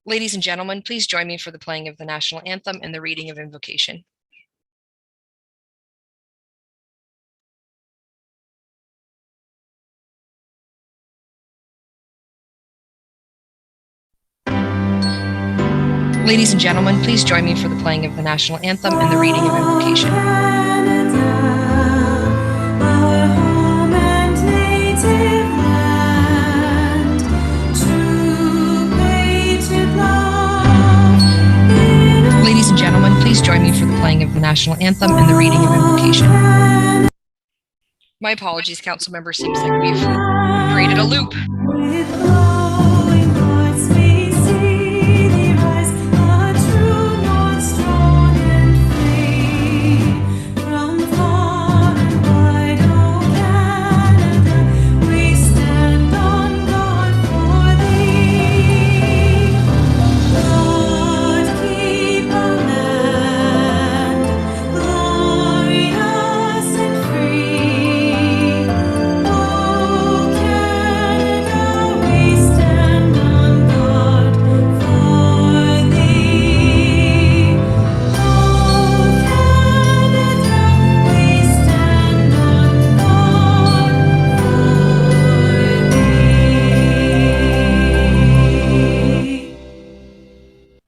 Ladies and gentlemen, please join me for the playing of the national anthem and the reading of invocation. Ladies and gentlemen, please join me for the playing of the national anthem and the reading of invocation. Ladies and gentlemen, please join me for the playing of the national anthem and the reading of invocation. My apologies, council member. Seems like we've created a loop.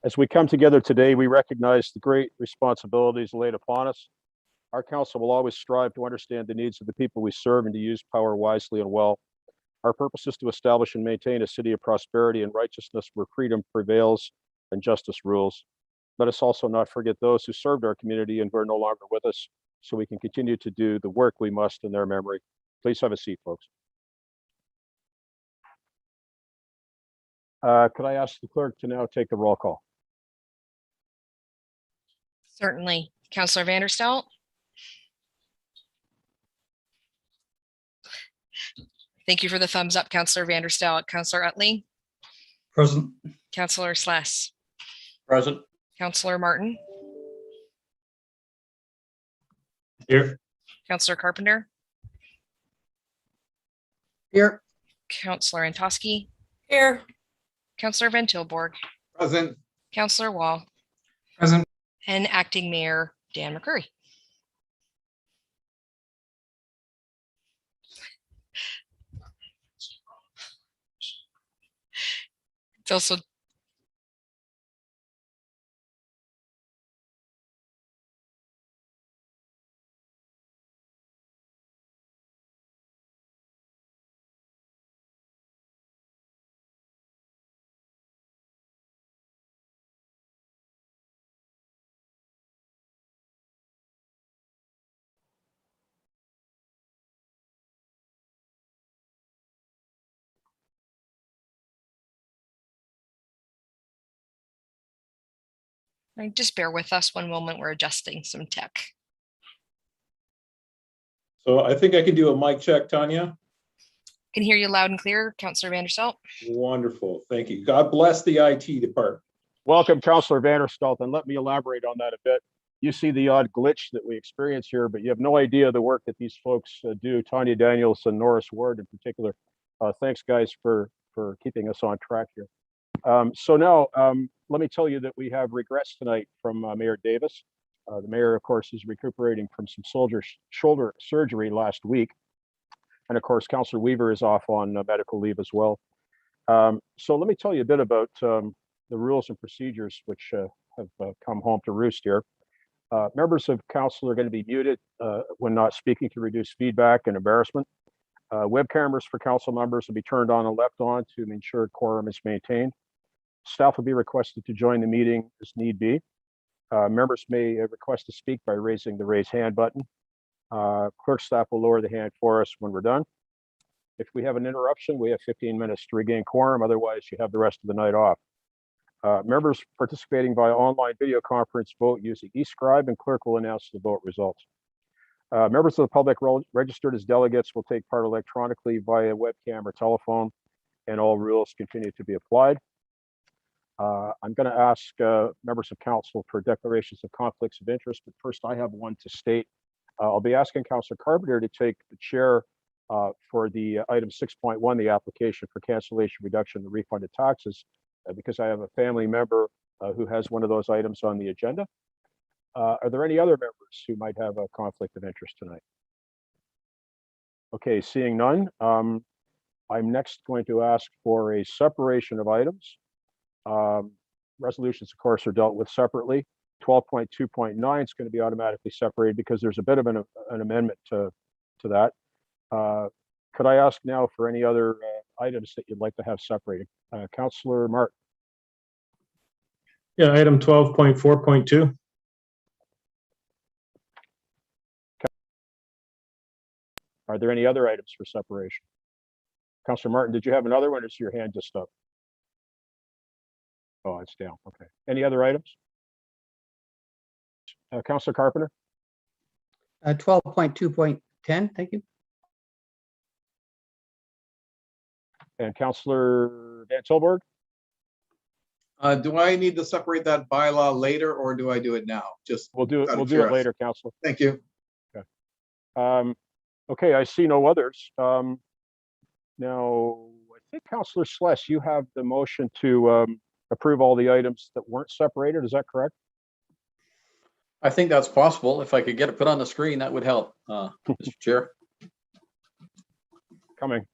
As we come together today, we recognize the great responsibilities laid upon us. Our council will always strive to understand the needs of the people we serve and to use power wisely and well. Our purpose is to establish and maintain a city of prosperity and righteousness where freedom prevails and justice rules. Let us also not forget those who served our community and who are no longer with us, so we can continue to do the work we must in their memory. Please have a seat, folks. Could I ask the clerk to now take the roll call? Certainly. Councillor Vanderstel. Thank you for the thumbs up, Councillor Vanderstel. Councillor Utley. Present. Councillor Sless. Present. Councillor Martin. Here. Councillor Carpenter. Here. Councillor Antosky. Here. Councillor Van Tilborg. Present. Councillor Wall. Present. And Acting Mayor Dan McCurry. It's also just bear with us one moment. We're adjusting some tech. So I think I can do a mic check, Tanya. Can hear you loud and clear, Councillor Vanderstel. Wonderful, thank you. God bless the IT department. Welcome, Councillor Vanderstel, and let me elaborate on that a bit. You see the odd glitch that we experience here, but you have no idea the work that these folks do. Tanya Daniels and Norris Ward in particular. Thanks, guys, for keeping us on track here. So now, let me tell you that we have regrets tonight from Mayor Davis. The mayor, of course, is recuperating from some shoulder surgery last week. And of course, Councillor Weaver is off on medical leave as well. So let me tell you a bit about the rules and procedures which have come home to roost here. Members of council are going to be muted when not speaking to reduce feedback and embarrassment. Web cameras for council members will be turned on and left on to ensure quorum is maintained. Staff will be requested to join the meeting as need be. Members may request to speak by raising the raise hand button. Clerk staff will lower the hand for us when we're done. If we have an interruption, we have 15 minutes to regain quorum. Otherwise, you have the rest of the night off. Members participating via online video conference vote using eScribe, and clerk will announce the vote results. Members of the public registered as delegates will take part electronically via webcam or telephone, and all rules continue to be applied. I'm going to ask members of council for declarations of conflicts of interest, but first I have one to state. I'll be asking Councillor Carpenter to take the chair for the item 6.1, the application for cancellation, reduction, and refund of taxes, because I have a family member who has one of those items on the agenda. Are there any other members who might have a conflict of interest tonight? Okay, seeing none, I'm next going to ask for a separation of items. Resolutions, of course, are dealt with separately. 12.2.9 is going to be automatically separated because there's a bit of an amendment to that. Could I ask now for any other items that you'd like to have separated? Councillor Martin. Yeah, item 12.4.2. Are there any other items for separation? Councillor Martin, did you have another one, or is your hand just up? Oh, it's down. Okay. Any other items? Councillor Carpenter? 12.2.10, thank you. And Councillor Van Tilburg? Do I need to separate that bylaw later or do I do it now? Just We'll do it. out of We'll do it curiosity. later, Councillor. Thank you. Okay, I see no others. Now, I think Councillor Sless, you have the motion to approve all the items that weren't separated. Is that correct? I think that's possible. If I could get it put on the screen, that would help, Mr. Chair. Coming.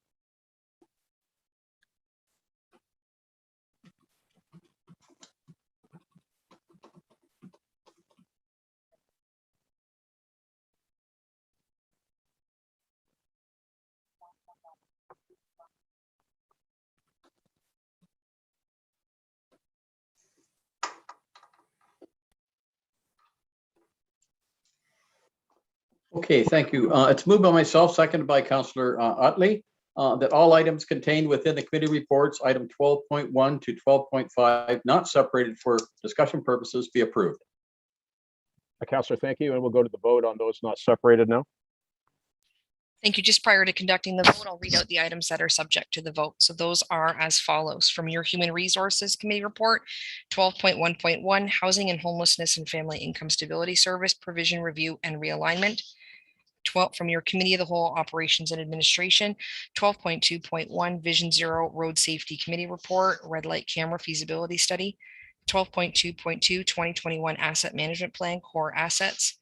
Okay, thank you. It's moved by myself, seconded by Councillor Utley, that all items contained within the committee reports, item 12.1 to 12.5, not separated for discussion purposes, be approved. Councillor, thank you. And we'll go to the vote on those not separated now. Thank you. Just prior to conducting the vote, I'll read out the items that are subject to the vote. So those are as follows. From your Human Resources Committee report, 12.1.1, Housing and Homelessness and Family Income Stability Service Provision Review and Realignment. 12 from your Committee of the Whole Operations and Administration, 12.2.1, Vision Zero Road Safety Committee report, Red Light Camera Feasibility Study. 12.2.2, 2021 Asset Management Plan, Core Assets.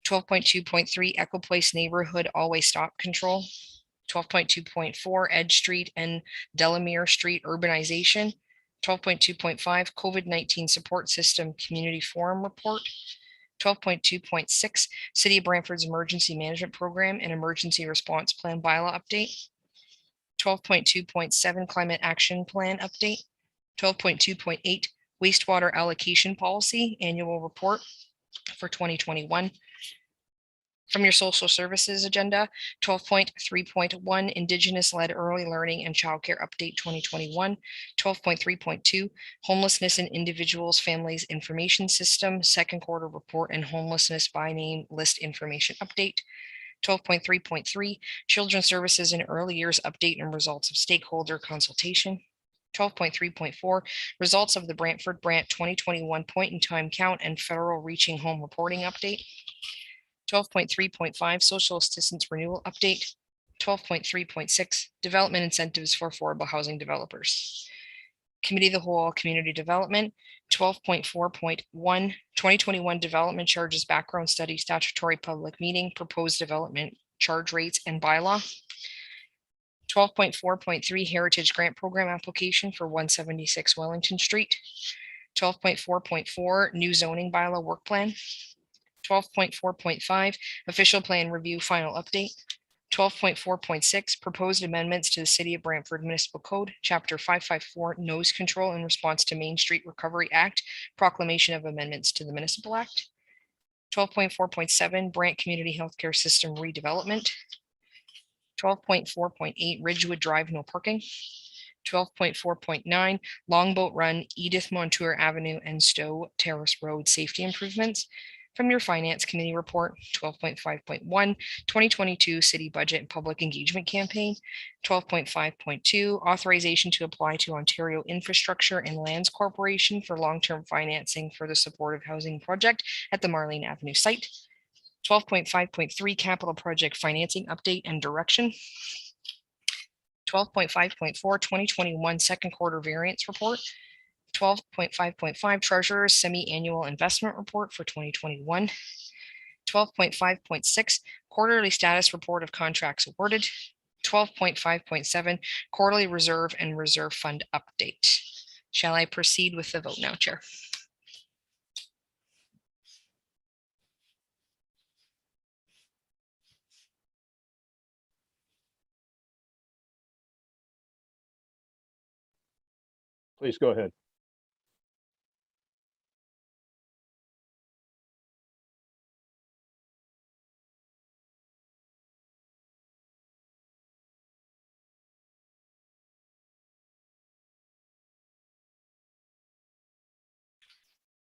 12.2.3 Echo Place Neighborhood Always Stop Control. 12.2.4 Edge Street and Delamere Street Urbanization. 12.2.5 COVID-19 Support System Community Forum Report. 12.2.6 City of Brantford's Emergency Management Program and Emergency Response Plan Bylaw Update. 12.2.7 Climate Action Plan Update. 12.2.8 Wastewater Allocation Policy Annual Report for 2021. From your social services agenda, 12.3.1 Indigenous-led early learning and childcare update 2021, 12.3.2 Homelessness and Individuals Families Information System second quarter report and homelessness by name list information update, 12.3.3 Children's Services in Early Years update and results of stakeholder consultation, 12.3.4 Results of the Brantford Brant 2021 point in time count and federal reaching home reporting update, 12.3.5 Social Assistance Renewal Update, 12.3.6 Development Incentives for Affordable Housing Developers. Committee of the Whole Community Development, 12.4.1 2021 Development Charges Background Study Statutory Public Meeting, Proposed Development Charge Rates and Bylaw. 12.4.3 Heritage Grant Program Application for 176 Wellington Street. 12.4.4 New Zoning Bylaw Work Plan. 12.4.5 Official Plan Review Final Update. 12.4.6 Proposed Amendments to the City of Brantford Municipal Code, Chapter 554 Nose Control in Response to Main Street Recovery Act, Proclamation of Amendments to the Municipal Act. 12.4.7 Brant Community Healthcare System Redevelopment. 12.4.8 Ridgewood Drive No Parking. 12.4.9 Longboat Run, Edith Montour Avenue and Stowe Terrace Road Safety Improvements. From your Finance Committee report, 12.5.1 2022 City Budget and Public Engagement Campaign. 12.5.2 Authorization to apply to Ontario Infrastructure and Lands Corporation for long-term financing for the supportive housing project at the Marlene Avenue site. 12.5.3 Capital Project Financing Update and Direction. 12.5.4 2021 second quarter variance report, 12.5.5 treasurer's semi-annual investment report for 2021, 12.5.6 quarterly status report of contracts awarded, 12.5.7 quarterly reserve and reserve fund update. Shall I proceed with the vote now, Chair? Please go ahead.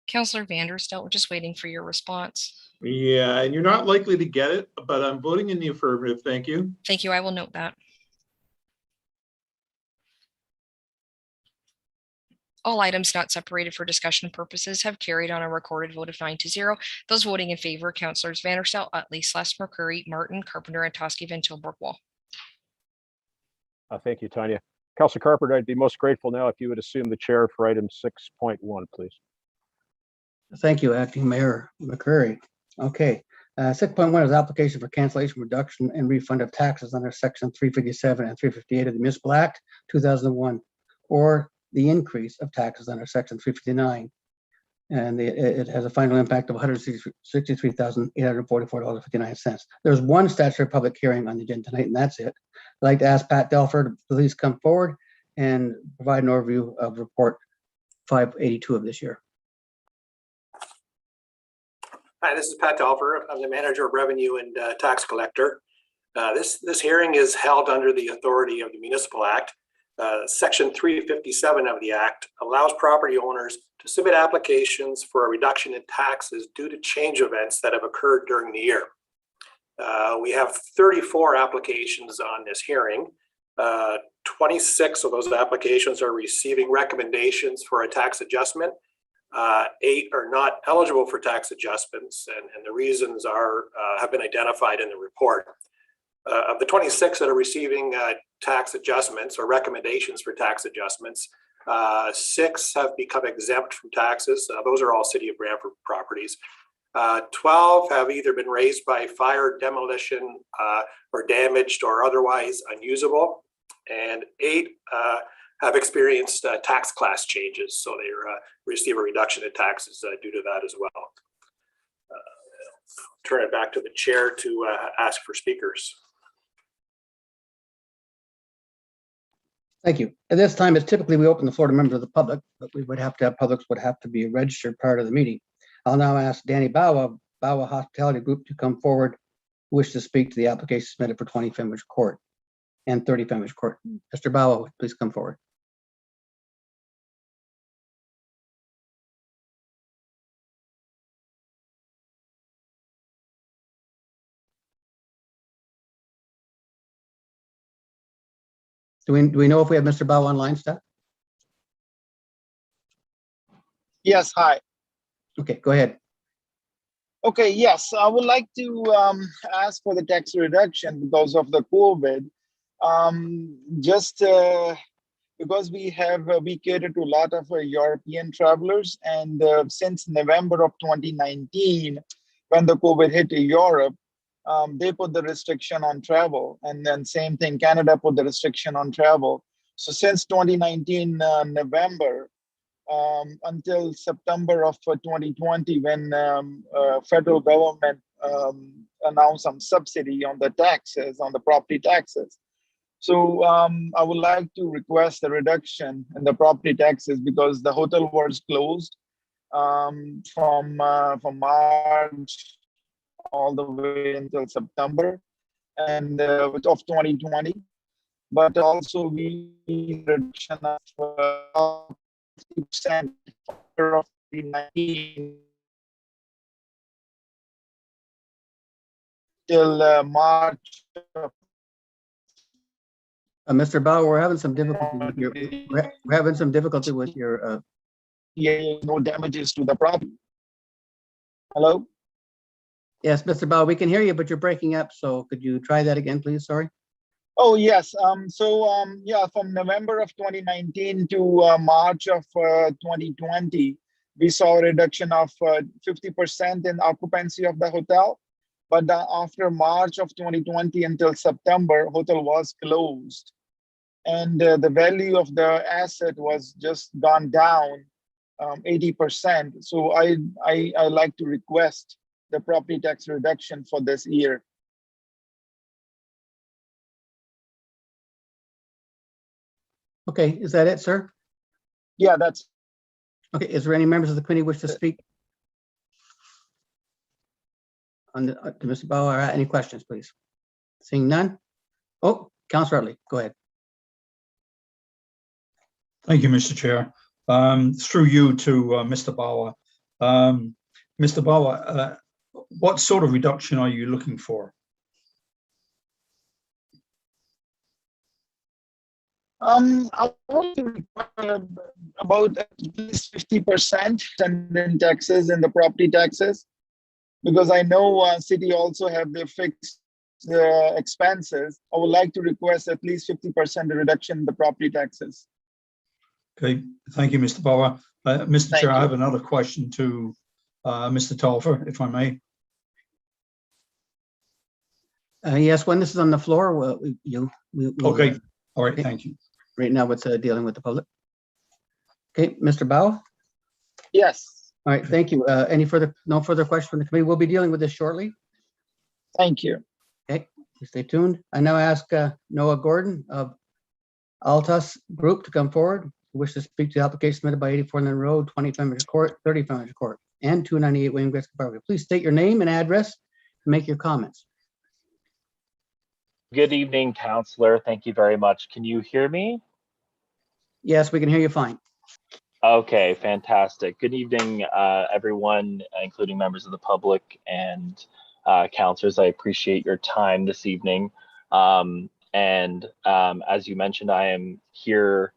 Councillor Vanderstel, we're just waiting for your response. Yeah, and you're not likely to get it, but I'm voting in the affirmative. Thank you. Thank you. I will note that. All items not separated for discussion purposes have carried on a recorded vote of 9-0. Those voting in favor, Councillors Vanderstel, Utley, Schlesmer, Curry, Martin, Carpenter, and Toski, Van Tilburg, Wall. Thank you, Tanya. Councilor Carpenter, I'd be most grateful now if you would assume the chair for item 6.1, please. Thank you, Acting Mayor McCurry. Okay, 6.1 is application for cancellation, reduction, and refund of taxes under Section 357 and 358 of the Municipal Act 2001, or the increase of taxes under Section 359. And it has a final impact of $163,844.59. There's one statutory public hearing on the agenda tonight, and that's it. I'd like to ask Pat Delfer to please come forward and provide an overview of report 582 of this year. Hi, this is Pat Delfer. I'm the Manager of Revenue and Tax Collector. This hearing is held under the authority of the Municipal Act. Section 357 of the Act allows property owners to submit applications for a reduction in taxes due to change events that have occurred during the year. We have 34 applications on this hearing. 26 of those applications are receiving recommendations for a tax adjustment. 8 are not eligible for tax adjustments, and the reasons have been identified in the report. Of the 26 that are receiving tax adjustments or recommendations for tax adjustments, 6 have become exempt from taxes. Those are all City of Brantford properties. 12 have either been raised by fire, demolition, or damaged or otherwise unusable, and 8 have experienced tax class changes, so they receive a reduction in taxes due to that as well. Turn it back to the chair to ask for speakers. Thank you. At this time, it's typically we open the floor to members of the public, but we would have to have publics would have to be a registered part of the meeting. I'll now ask Danny Bawa, Bawa Hospitality Group, to come forward, who wish to speak to the application submitted for 20 Fenwich Court and 30 Fenwich Court. Mr. Bawa, please come forward. Do we know if we have Mr. Bawa online, Steph? Yes, hi. Okay, go ahead. Okay, yes, I would like to ask for the tax reduction because of the COVID. Because we cater to a lot of European travelers, and since November of 2019, when the COVID hit Europe, they put the restriction on travel, and then same thing, Canada put the restriction on travel. So since 2019 November until September of 2020, when federal government announced some subsidy on the taxes, on the property taxes. So I would like to request a reduction in the property taxes because the hotel was closed from March all the way until September and of 2020, but also we reduction of 50% of the 19 till March. Mr. Bauer, we're having some difficulty with your. We're having some difficulty with your. Yeah, no damages to the property. Hello. Yes, Mr. Bauer, we can hear you, but you're breaking up. So could you try that again, please? Sorry. Oh, yes. Yeah, from November of 2019 to March of 2020, we saw a reduction of 50% in occupancy of the hotel. But after March of 2020 until September, hotel was closed. And the value of the asset was just gone down 80%. So I like to request the property tax reduction for this year. Okay, is that it, sir? Yeah, that's Okay, is there any members of the committee wish to speak? On the, to Mr. Bauer, any questions, please? Seeing none? Oh, Councilor Utley, go ahead. Thank you, Mr. Chair. Through you to Mr. Bauer. Mr. Bauer, what sort of reduction are you looking for? I want to require about at least 50% in taxes and the property taxes, because I know city also have their fixed expenses. I would like to request at least 50% reduction in the property taxes. Okay, thank you, Mr. Bauer. Mr. Thank Chair, I you. have another question to Mr. Tolfer, if I may. Yes, when this is on the floor, we'll Okay, all right, thank you. right now it's dealing with the public. Okay, Mr. Bauer? Yes, All right, thank you. No further questions from the committee. We'll be dealing with this shortly. thank you. Okay, stay tuned. I now ask Noah Gordon of Altus Group to come forward. Who wish to speak to the application submitted by 84 Lynn Road, 20 Fenwick Court, 30 Fenwick Court, and 298 William Gretzky Parkway. Please state your name and address and make your comments. Good evening, Counselor. Thank you very much. Can you hear me? Yes, we can hear you fine. Okay, fantastic. Good evening, everyone, including members of the public and counselors. I appreciate your time this evening. As you mentioned, I am here.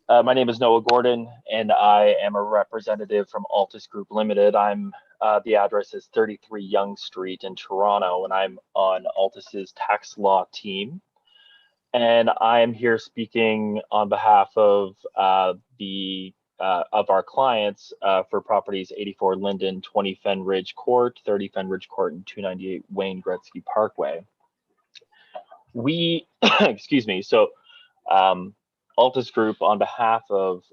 My name is Noah Gordon, and I am a representative from Altus Group Limited. The address is 33 Yonge Street in Toronto, and I'm on Altus's tax law team. And I am here speaking on behalf of our clients for properties 84 Linden, 20 Fenridge Court, 30 Fenridge Court, and 298 Wayne Gretzky Parkway. Excuse me. So, Altus Group, on behalf of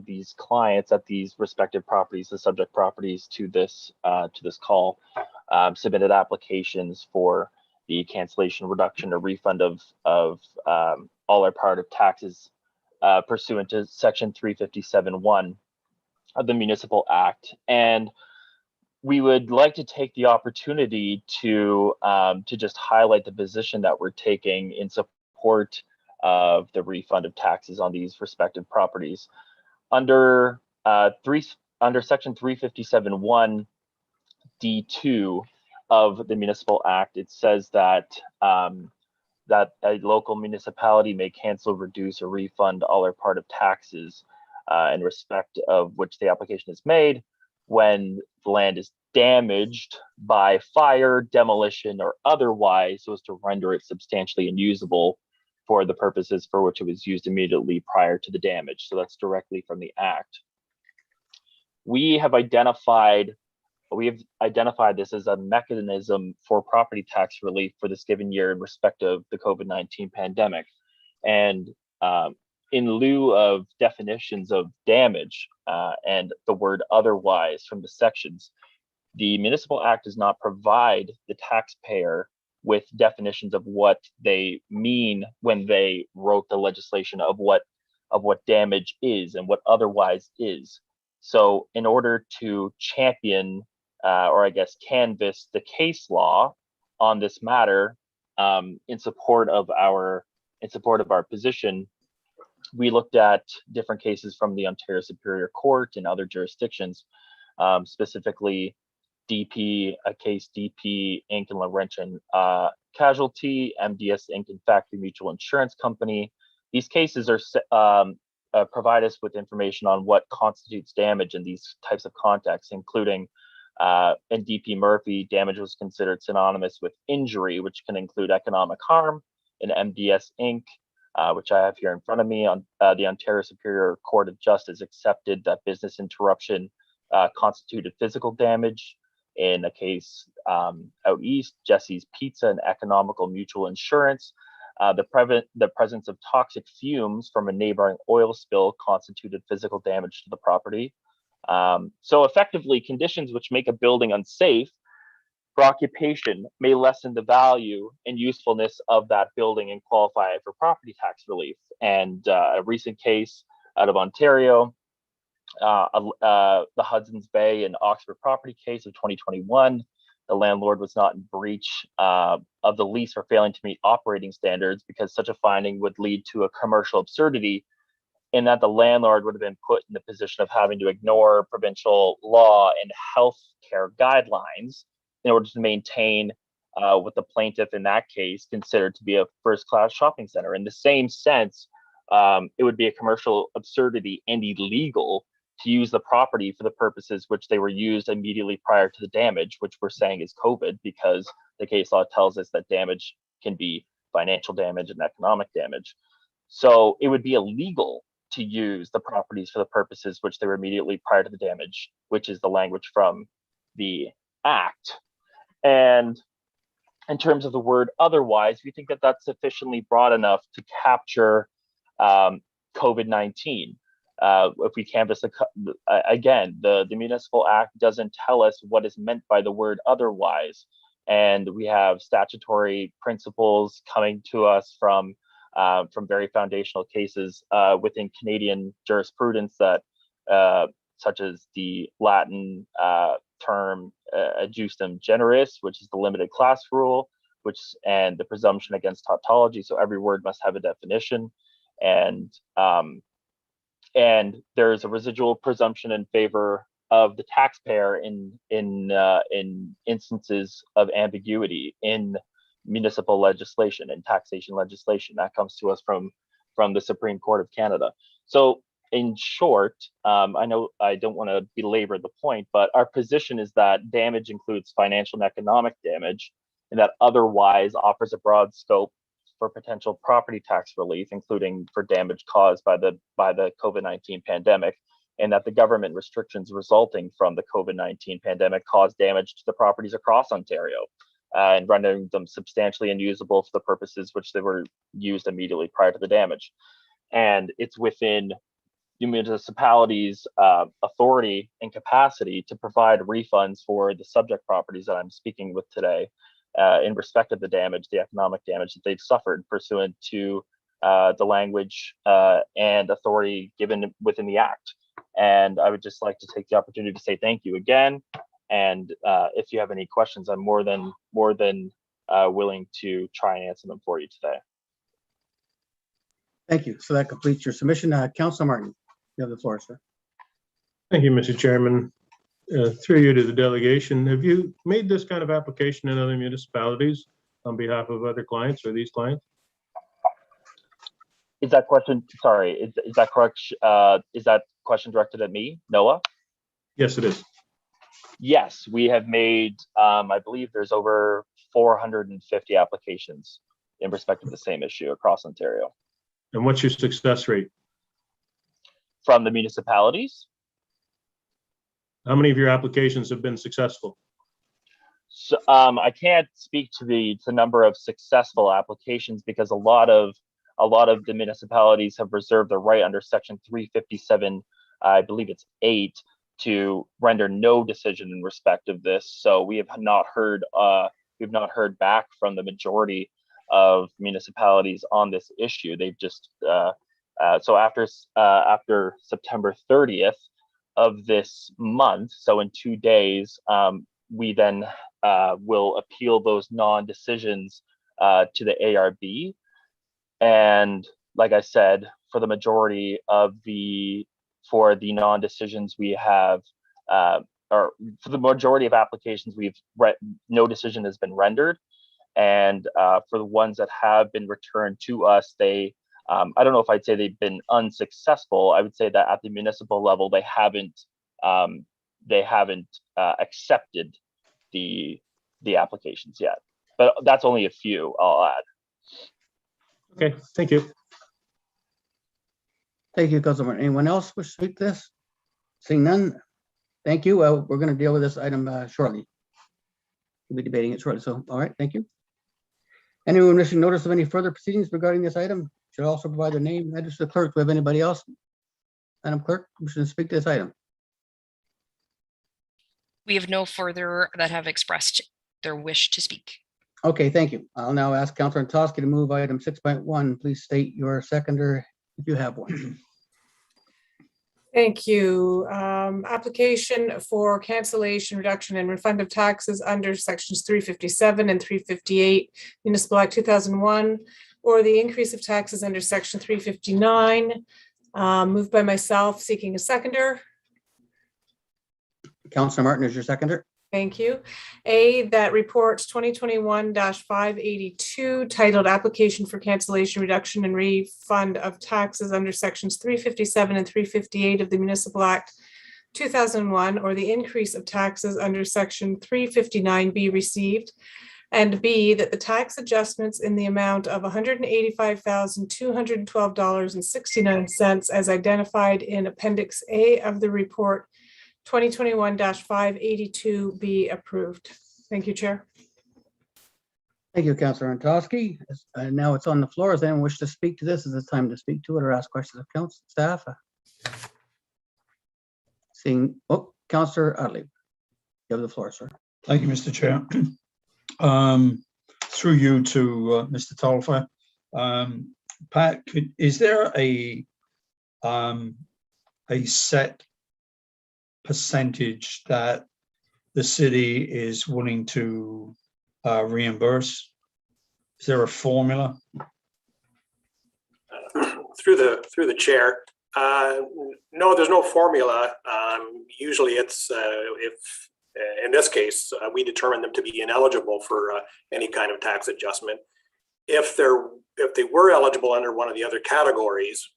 these clients at these respective properties, the subject properties to this call, submitted applications for the cancellation, reduction, or refund of all or part of taxes pursuant to Section 357(1) of the Municipal Act. And we would like to take the opportunity to just highlight the position that we're taking in support of the refund of taxes on these respective properties. Under Section 357(1) D2 of the Municipal Act, it says that that a local municipality may cancel, reduce, or refund all or part of taxes in respect of which the application is made when the land is damaged by fire, demolition, or otherwise, so as to render it substantially unusable for the purposes for which it was used immediately prior to the damage. So that's directly from the Act. We have identified this as a mechanism for property tax relief for this given year in respect of the COVID-19 pandemic. And in lieu of definitions of damage and the word otherwise from the sections, the Municipal Act does not provide the taxpayer with definitions of what they mean when they wrote the legislation of what damage is and what otherwise is. So in order to champion or I guess canvass the case law on this matter in support of our position, we looked at different cases from the Ontario Superior Court and other jurisdictions, specifically DP Inc. and Laurentian Casualty, MDS Inc. and Factory Mutual Insurance Company. These cases are provide us with information on what constitutes damage in these types of contexts, including in DP Murphy, damage was considered synonymous with injury, which can include economic harm, and MDS Inc., which I have here in front of me. On the Ontario Superior Court of Justice accepted that business interruption constituted physical damage. In a case out east, Jesse's Pizza and Economical Mutual Insurance, the presence of toxic fumes from a neighboring oil spill constituted physical damage to the property. So effectively, conditions which make a building unsafe for occupation may lessen the value and usefulness of that building and qualify it for property tax relief. And a recent case out of Ontario, the Hudson's Bay and Oxford property case of 2021, the landlord was not in breach of the lease for failing to meet operating standards, because such a finding would lead to a commercial absurdity in that the landlord would have been put in the position of having to ignore provincial law and health care guidelines in order to maintain what the plaintiff in that case considered to be a first-class shopping center. In the same sense, it would be a commercial absurdity and illegal to use the property for the purposes which they were used immediately prior to the damage, which we're saying is COVID, because the case law tells us that damage can be financial damage and economic damage. So it would be illegal to use the properties for the purposes which they were immediately prior to the damage, which is the language from the Act. And in terms of the word otherwise, we think that that's sufficiently broad enough to capture COVID-19. If we canvass again, the Municipal Act doesn't tell us what is meant by the word otherwise. And we have statutory principles coming to us from very foundational cases within Canadian jurisprudence that, such as the Latin term justum generis, which is the limited class rule, and the presumption against tautology. So every word must have a definition, and there's a residual presumption in favor of the taxpayer in instances of ambiguity in municipal legislation and taxation legislation. That comes to us from the Supreme Court of Canada. So in short, I know I don't want to belabor the point, but our position is that damage includes financial and economic damage, and that otherwise offers a broad scope for potential property tax relief, including for damage caused by the COVID-19 pandemic, and that the government restrictions resulting from the COVID-19 pandemic caused damage to the properties across Ontario, and rendering them substantially unusable for the purposes which they were used immediately prior to the damage. And it's within the municipality's authority and capacity to provide refunds for the subject properties that I'm speaking with today, in respect of the damage, the economic damage that they've suffered pursuant to the language and authority given within the Act. And I would just like to take the opportunity to say thank you again. And if you have any questions, I'm more than willing to try and answer them for you today. Thank you. So that completes your submission. Councilor Martin, you have the floor, sir. Thank you, Mr. Chairman. Through you to the delegation, have you made this kind of application in other municipalities on behalf of other clients or these clients? Is that question, sorry, is that correct? Is that question directed at me, Noah? Yes, it is. Yes, we have made, I believe there's over 450 applications in respect of the same issue across Ontario. And what's your success rate? From the municipalities? How many of your applications have been successful? So, I can't speak to the number of successful applications, because a lot of the municipalities have reserved the right under Section 357, I believe it's 8, to render no decision in respect of this. So we have not heard back from the majority of municipalities on this issue. They've just so after September 30th of this month, so in 2 days, we then will appeal those non-decisions to the ARB. And like I said, for the majority of the non-decisions we have, or for the majority of applications, no decision has been rendered. And for the ones that have been returned to us, I don't know if I'd say they've been unsuccessful. I would say that at the municipal level, they haven't accepted the applications yet. But that's only a few, I'll add. Okay, thank you. Thank you, Councilor. Anyone else wish to speak to this? Seeing none, thank you. We're going to deal with this item shortly. We'll be debating it shortly. So, all right, thank you. Anyone wishing notice of any further proceedings regarding this item should also provide their name and address to the clerk. Do we have anybody else? Madam Clerk, wishing to speak to this item? We have no further that have expressed their wish to speak. Okay, thank you. I'll now ask Councilor Antosky to move item 6.1. Please state your seconder if you have one. Thank you. Application for cancellation, reduction, and refund of taxes under sections 357 and 358 Municipal Act 2001, or the increase of taxes under section 359. Moved by myself, seeking a seconder. Councilor Martin is your seconder. Thank you. A, that report 2021-582 titled Application for Cancellation, Reduction, and Refund of Taxes under sections 357 and 358 of the Municipal Act 2001, or the increase of taxes under section 359 be received. And B, that the tax adjustments in the amount of $185,212.69 as identified in Appendix A of the report 2021-582 be approved. Thank you, Chair. Thank you, Councilor Antosky. Now it's on the floor. Does anyone wish to speak to this? Is it time to speak to it or ask questions of council staff? Seeing, Councilor Utley, you have the floor, sir. Thank you, Mr. Chair. Through you to Mr. Tolfer. Pat, is there a set percentage that the city is willing to reimburse? Is there a formula? Through the chair, no, there's no formula. Usually it's if in this case we determine them to be ineligible for any kind of tax adjustment. If they were eligible under one of the other categories,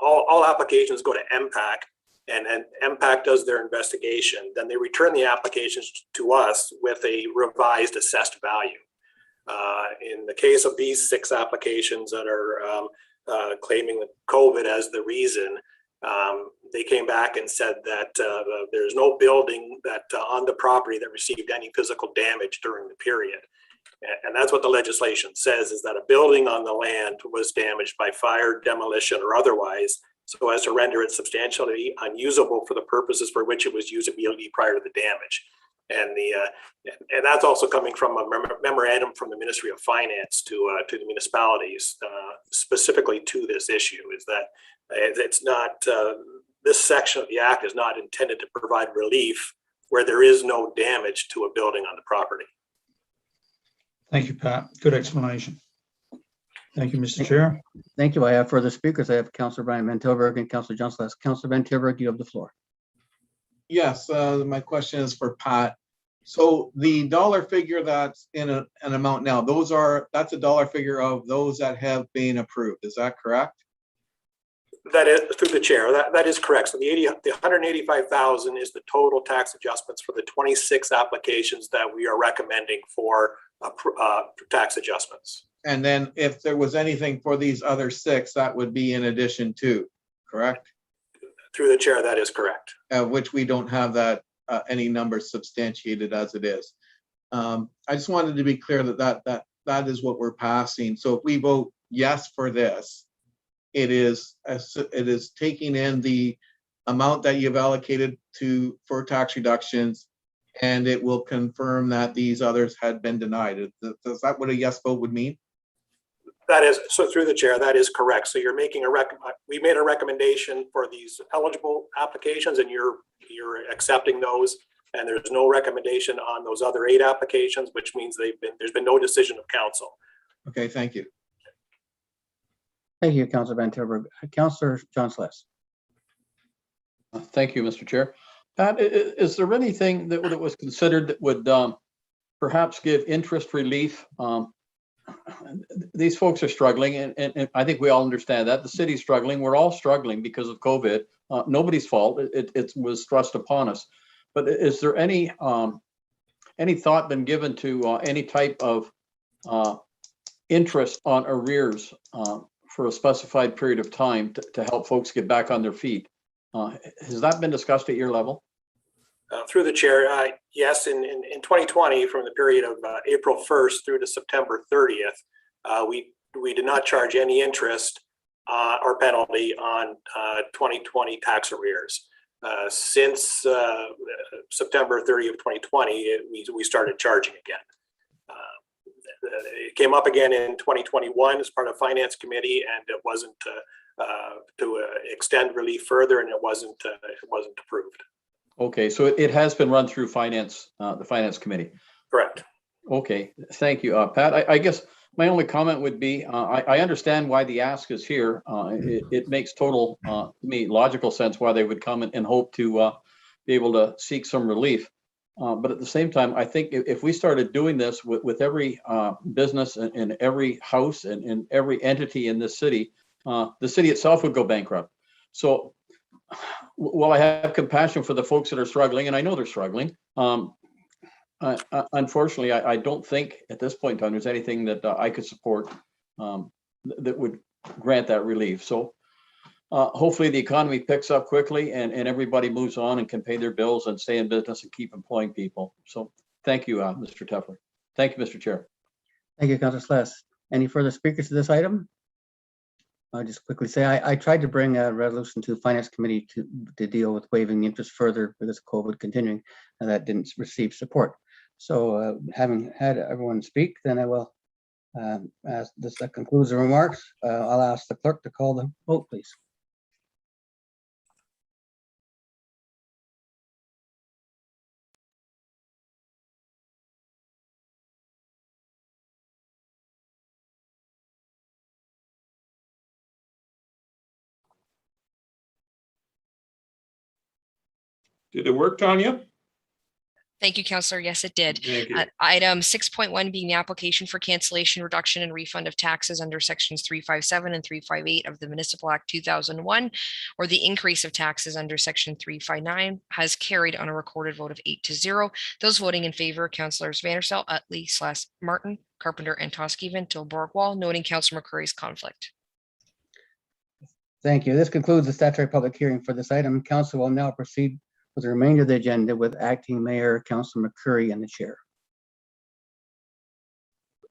all applications go to MPAC, and MPAC does their investigation. Then they return the applications to us with a revised assessed value. In the case of these 6 applications that are claiming COVID as the reason, they came back and said that there's no building that on the property that received any physical damage during the period. And that's what the legislation says, is that a building on the land was damaged by fire, demolition, or otherwise, so as to render it substantially unusable for the purposes for which it was used immediately prior to the damage. And and that's also coming from a memorandum from the Ministry of Finance to the municipalities, specifically to this issue, is that it's not, this section of the act is not intended to provide relief where there is no damage to a building on the property. Thank you, Pat. Good explanation. Thank you, Mr. Chair. Thank you. I have further speakers. I have Councilor Brian Van Tilburg and Councilor John Celeste. Councilor Van Tilburg, you have the floor. Yes, my question is for Pat. So the dollar figure that's in an amount now, that's a dollar figure of those that have been approved. Is that correct? That is, through the chair, that is correct. So the 185,000 is the total tax adjustments for the 26 applications that we are recommending for tax adjustments. And then if there was anything for these other 6, that would be in addition to, correct? Through the chair, that is correct. Which we don't have that any numbers substantiated as it is. I just wanted to be clear that is what we're passing. So if we vote yes for this, it is taking in the amount that you've allocated for tax reductions, and it will confirm that these others had been denied. Is that what a yes vote would mean? That is, so through the chair, that is correct. So you're making we made a recommendation for these eligible applications, and you're accepting those, and there's no recommendation on those other 8 applications, which means there's been no decision of council. Okay, thank you. Thank you, Councilor Van Tilburg. Councilor John Celeste. Thank you, Mr. Chair. Pat, is there anything that was considered that would perhaps give interest relief? These folks are struggling, and I think we all understand that. The city's struggling. We're all struggling because of COVID. Nobody's fault. It was thrust upon us. But is there any thought been given to any type of interest on arrears for a specified period of time to help folks get back on their feet. Has that been discussed at your level? Through the chair, yes, in 2020, from the period of April 1st through to September 30th, we did not charge any interest or penalty on 2020 tax arrears. Since September 30th of 2020, we started charging again. It came up again in 2021 as part of Finance Committee, and it wasn't to extend relief further, and it wasn't approved. Okay, so it has been run through finance, the Finance Committee. Correct. Okay, thank you, Pat. I guess my only comment would be, I understand why the ask is here. It makes total, to me, logical sense why they would come and hope to be able to seek some relief. But at the same time, I think if we started doing this with every business and every house and every entity in this city, the city itself would go bankrupt. So while I have compassion for the folks that are struggling, and I know they're struggling, unfortunately, I don't think at this point in time there's anything that I could support that would grant that relief. So hopefully the economy picks up quickly and everybody moves on and can pay their bills and stay in business and keep employing people. So thank you, Mr. Tefler. Thank you, Mr. Chair. Thank you, Councillor Sless. Any further speakers to this item? I'll just quickly say I tried to bring a resolution to the Finance Committee to deal with waiving the interest further with this COVID continuing, and that didn't receive support. So having had everyone speak, then I will, as this concludes the remarks, I'll ask the clerk to call the vote, please. Did it work, Tanya? Thank you, Councillor. Yes, it did. Thank you. Item 6.1 being the application for cancellation, reduction, and refund of taxes under sections 357 and 358 of the Municipal Act 2001, or the increase of taxes under section 359, has carried on a recorded vote of 8-0. Those voting in favor, Councillors Vanderstel, Utley, Sless, Martin, Carpenter, and Toskiven, till Borgwall, noting Councillor McCurry's conflict. Thank you. This concludes the statutory public hearing for this item. Council will now proceed with the remainder of the agenda with Acting Mayor Councillor McCurry and the Chair.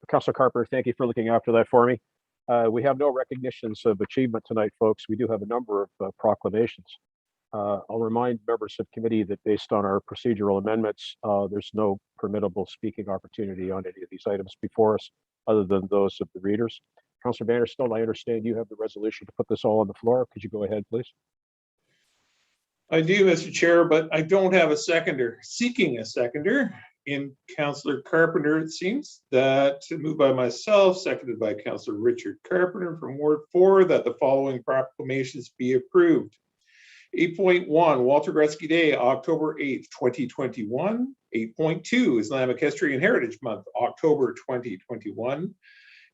Councillor Carper, thank you for looking after that for me. We have no recognitions of achievement tonight, folks. We do have a number of proclamations. I'll remind members of committee that based on our procedural amendments, there's no permittable speaking opportunity on any of these items before us, other than those of the readers. Councillor Vanderstel, I understand you have the resolution to put this all on the floor. Could you go ahead, please? I do, Mr. Chair, but I don't have a seconder. Seeking a seconder in Councillor Carpenter, it seems, that moved by myself, seconded by Councillor Richard Carpenter from Ward 4, that the following proclamations be approved. 8.1, Walter Gretzky Day, October 8th, 2021. 8.2, Islamic History and Heritage Month, October 2021.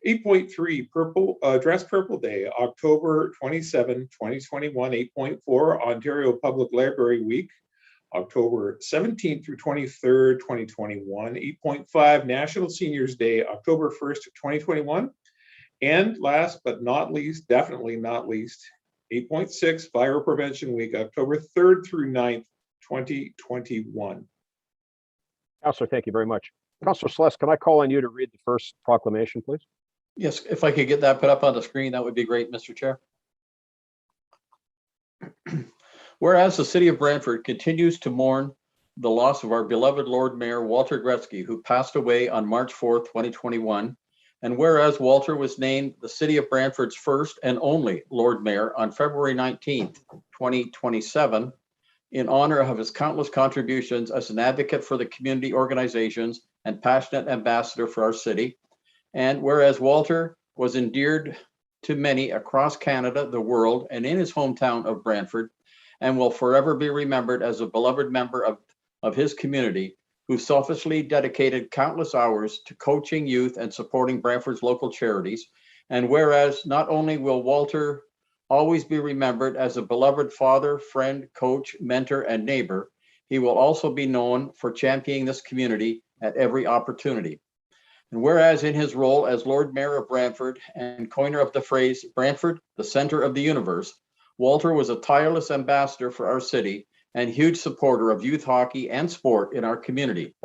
8.3, Dress Purple Day, October 27, 2021. 8.4, Ontario Public Library Week, October 17th through 23rd, 2021. 8.5, National Seniors Day, October 1st, 2021. And last but not least, definitely not least, 8.6, Fire Prevention Week, October 3rd through 9th, 2021. Councillor, thank you very much. Councillor Sless, can I call on you to read the first proclamation, please? Yes, if I could get that put up on the screen, that would be great, Mr. Chair. Whereas the city of Brantford continues to mourn the loss of our beloved Lord Mayor Walter Gretzky, who passed away on March 4th, 2021. And whereas Walter was named the city of Brantford's first and only Lord Mayor on February 19th, 2027, in honor of his countless contributions as an advocate for the community organizations and passionate ambassador for our city. And whereas Walter was endeared to many across Canada, the world, and in his hometown of Brantford, and will forever be remembered as a beloved member of his community, who selfishly dedicated countless hours to coaching youth and supporting Brantford's local charities. And whereas not only will Walter always be remembered as a beloved father, friend, coach, mentor, and neighbor, he will also be known for championing this community at every opportunity. And whereas in his role as Lord Mayor of Brantford and coiner of the phrase Brantford, the center of the universe, Walter was a tireless ambassador for our city and huge supporter of youth hockey and sport in our community.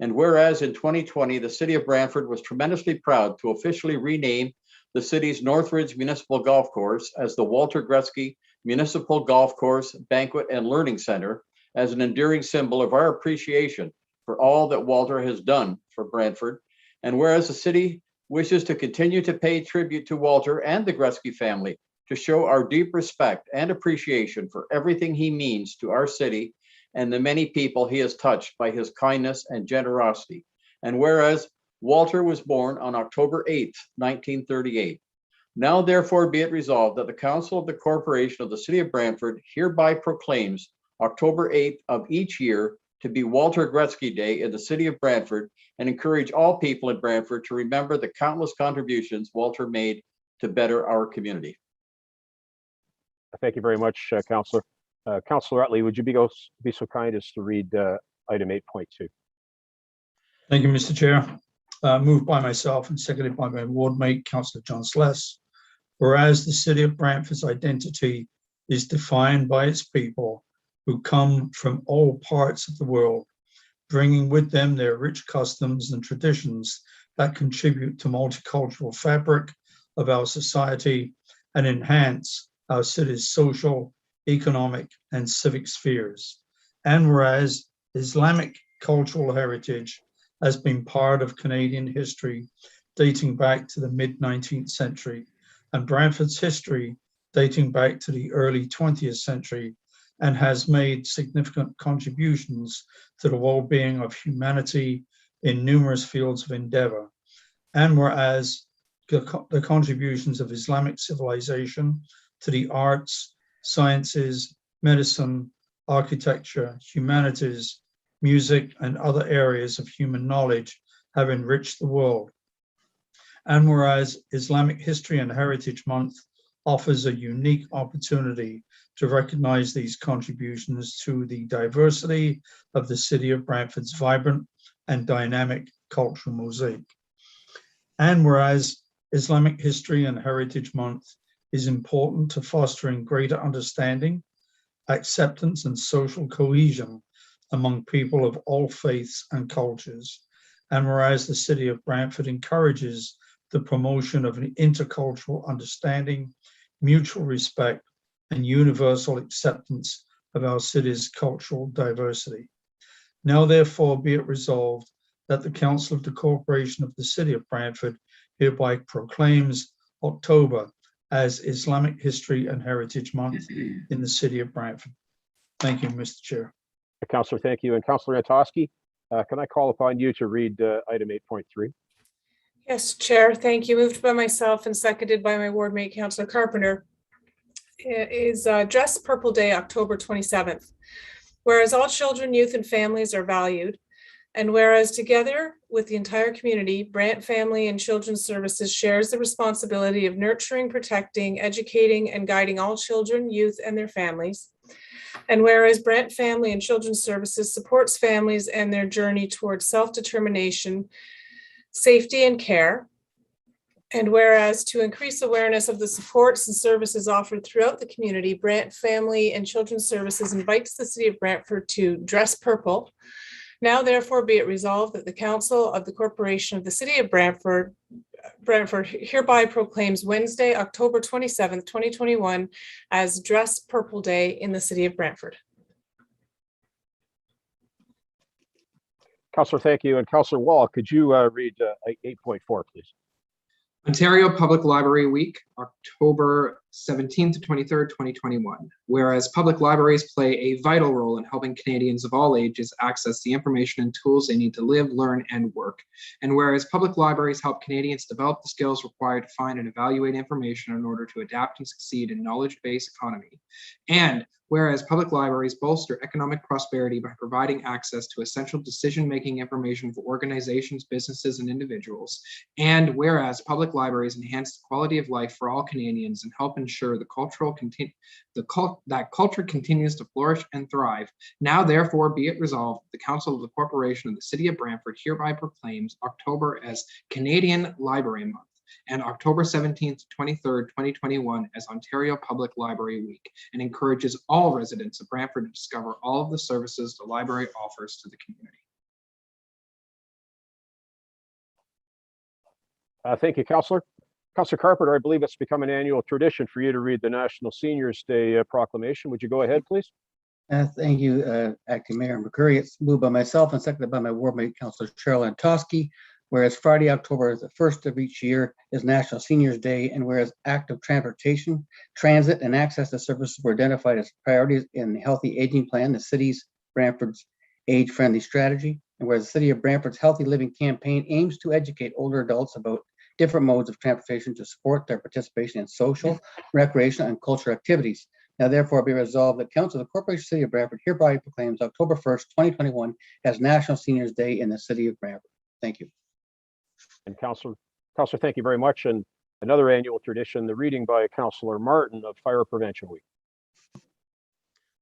And whereas in 2020, the city of Brantford was tremendously proud to officially rename the city's Northridge Municipal Golf Course as the Walter Gretzky Municipal Golf Course Banquet and Learning Center as an enduring symbol of our appreciation for all that Walter has done for Brantford. And whereas the city wishes to continue to pay tribute to Walter and the Gretzky family to show our deep respect and appreciation for everything he means to our city and the many people he has touched by his kindness and generosity. And whereas Walter was born on October 8th, 1938. Now therefore be it resolved that the Council of the Corporation of the City of Brantford hereby proclaims October 8th of each year to be Walter Gretzky Day in the City of Brantford, and encourage all people in Brantford to remember the countless contributions Walter made to better our community. Thank you very much, Councillor. Councillor Utley, would you be so kind as to read item 8.2? Thank you, Mr. Chair. Moved by myself and seconded by my ward mate, Councillor John Sless. Whereas the city of Brantford's identity is defined by its people who come from all parts of the world, bringing with them their rich customs and traditions that contribute to multicultural fabric of our society and enhance our city's social, economic, and civic spheres. And whereas Islamic cultural heritage has been part of Canadian history dating back to the mid-19th century, and Brantford's history dating back to the early 20th century, and has made significant contributions to the well-being of humanity in numerous fields of endeavor. And whereas the contributions of Islamic civilization to the arts, sciences, medicine, architecture, humanities, music, and other areas of human knowledge have enriched the world. And whereas Islamic History and Heritage Month offers a unique opportunity to recognize these contributions to the diversity of the city of Brantford's vibrant and dynamic cultural mosaic. And whereas Islamic History and Heritage Month is important to fostering greater understanding, acceptance, and social cohesion among people of all faiths and cultures. And whereas the city of Brantford encourages the promotion of an intercultural understanding, mutual respect, and universal acceptance of our city's cultural diversity. Now therefore be it resolved that the Council of the Corporation of the City of Brantford hereby proclaims October as Islamic History and Heritage Month in the City of Brantford. Thank you, Mr. Chair. Councillor, thank you. And Councillor Antosky, can I call upon you to read item 8.3? Yes, Chair, thank you. Moved by myself and seconded by my ward mate, Councillor Carpenter. It is Dress Purple Day, October 27th. Whereas all children, youth, and families are valued, and whereas together with the entire community, Brant Family and Children's Services shares the responsibility of nurturing, protecting, educating, and guiding all children, youth, and their families. And whereas Brant Family and Children's Services supports families and their journey towards self-determination, safety, and care. And whereas to increase awareness of the supports and services offered throughout the community, Brant Family and Children's Services invites the City of Brantford to dress purple. Now therefore be it resolved that the Council of the Corporation of the City of Brantford hereby proclaims Wednesday, October 27th, 2021 as Dress Purple Day in the City of Brantford. Councillor, thank you. And Councillor Wall, could you read 8.4, please? Ontario Public Library Week, October 17th to 23rd, 2021. Whereas public libraries play a vital role in helping Canadians of all ages access the information and tools they need to live, learn, and work. And whereas public libraries help Canadians develop the skills required to find and evaluate information in order to adapt and succeed in knowledge-based economy. And Whereas public libraries bolster economic prosperity by providing access to essential decision-making information for organizations, businesses, and individuals. And whereas public libraries enhance the quality of life for all Canadians and help ensure that culture continues to flourish and thrive. Now, therefore, be it resolved, the Council of the Corporation of the City of Brantford hereby proclaims October as Canadian Library Month and October 17th to 23rd, 2021 as Ontario Public Library Week, and encourages all residents of Brantford to discover all of the services the library offers to the community. Thank you, Councillor. Councillor Carpenter, I believe it's become an annual tradition for you to read the National Seniors Day proclamation. Would you go ahead, please? Thank you, Acting Mayor McCurry. It's moved by myself and seconded by my ward mate, Councillor Cheryl Antosky. Whereas Friday, October the 1st of each year is National Seniors Day, and whereas active transportation, transit, and access to services were identified as priorities in the Healthy Aging Plan, the city's Brantford's age-friendly strategy, and whereas the City of Brantford's Healthy Living campaign aims to educate older adults about different modes of transportation to support their participation in social, recreational, and cultural activities. Now, therefore, be resolved that Council of the Corporation City of Brantford hereby proclaims October 1st, 2021 as National Seniors Day in the City of Brantford. Thank you. And Councillor, thank you very much. And another annual tradition, the reading by Councillor Martin of Fire Prevention Week.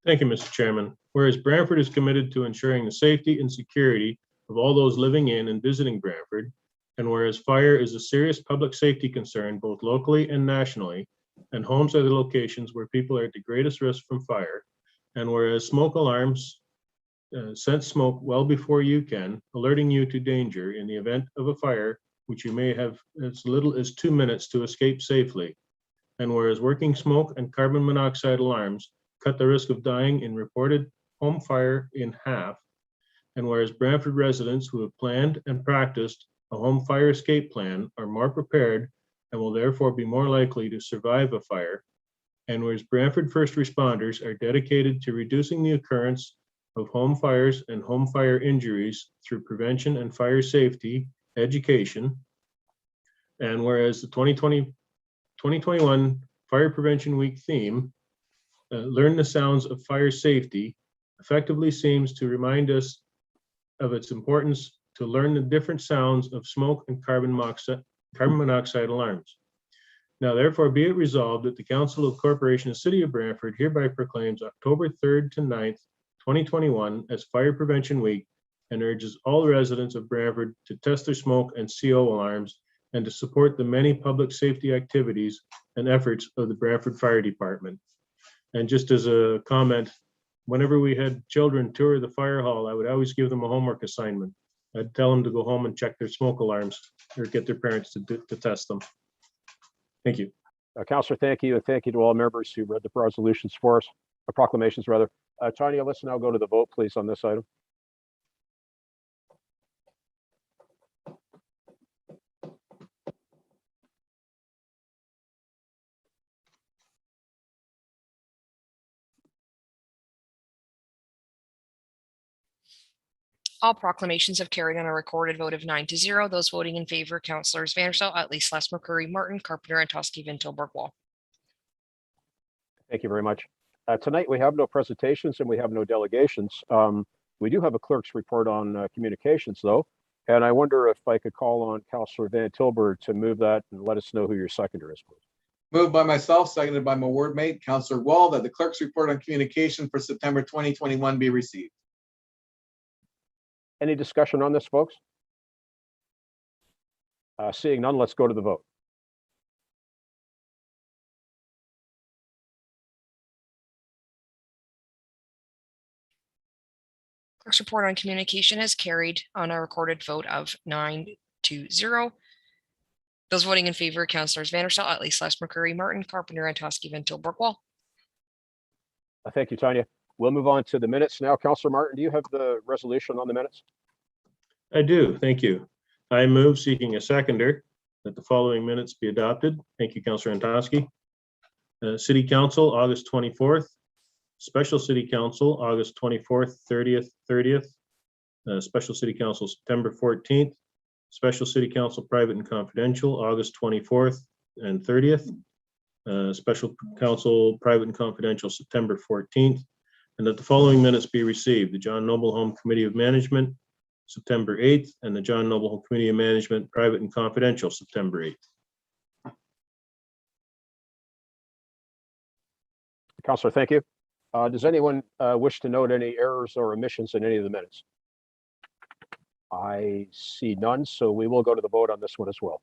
Thank you, Mr. Chairman. Whereas Brantford is committed to ensuring the safety and security of all those living in and visiting Brantford, and whereas fire is a serious public safety concern both locally and nationally, and homes are the locations where people are at the greatest risk from fire, and whereas smoke alarms sense smoke well before you can, alerting you to danger in the event of a fire, which you may have as little as 2 minutes to escape safely. And whereas working smoke and carbon monoxide alarms cut the risk of dying in reported home fire in half, and whereas Brantford residents who have planned and practiced a home fire escape plan are more prepared and will therefore be more likely to survive a fire, and whereas Brantford first responders are dedicated to reducing the occurrence of home fires and home fire injuries through prevention and fire safety education, and whereas the 2021 Fire Prevention Week theme, Learn the Sounds of Fire Safety, effectively seems to remind us of its importance to learn the different sounds of smoke and carbon monoxide alarms. Now, therefore, be it resolved that the Council of Corporation of City of Brantford hereby proclaims October 3rd to 9th, 2021 as Fire Prevention Week, and urges all residents of Brantford to test their smoke and CO alarms and to support the many public safety activities and efforts of the Brantford Fire Department. And just as a comment, whenever we had children tour the fire hall, I would always give them a homework assignment. I'd tell them to go home and check their smoke alarms or get their parents to test them. Thank you. Councillor, thank you. And thank you to all members who read the resolutions for us, proclamations rather. Tanya, let's now go to the vote, please, on this item. All proclamations have carried on a recorded vote of 9-0. Those voting in favor, Councillors Vanderstel, Utley, Sless, McCurry, Martin, Carpenter, and Antosky, Van Tilburg, Wall. Thank you very much. Tonight, we have no presentations and we have no delegations. We do have a clerk's report on communications, though. And I wonder if I could call on Councillor Van Tilburg to move that and let us know who your seconder is, please. Moved by myself, seconded by my ward mate, Councillor Wall, that the clerk's report on communication for September 2021 be received. Any discussion on this, folks? Seeing none, let's go to the vote. Clerk's report on communication has carried on a recorded vote of 9-0. Those voting in favor, Councillors Vanderstel, Utley, Sless, McCurry, Martin, Carpenter, and Antosky, Van Tilburg, Wall. Thank you, Tanya. We'll move on to the minutes now. Councillor Martin, do you have the resolution on the minutes? I do. Thank you. I move, seeking a seconder, that the following minutes be adopted. Thank you, Councillor Antosky. City Council, August 24th. Special City Council, August 24th, 30th. Special City Council, September 14th. Special City Council, Private and Confidential, August 24th and 30th. special counsel, private and confidential, September 14th, and that the following minutes be received. The John Noble Home Committee of Management, September 8th, and the John Noble Home Committee of Management, private and confidential, September 8th. Counselor, thank you. Does anyone wish to note any errors or omissions in any of the minutes? I see none, so we will go to the vote on this one as well.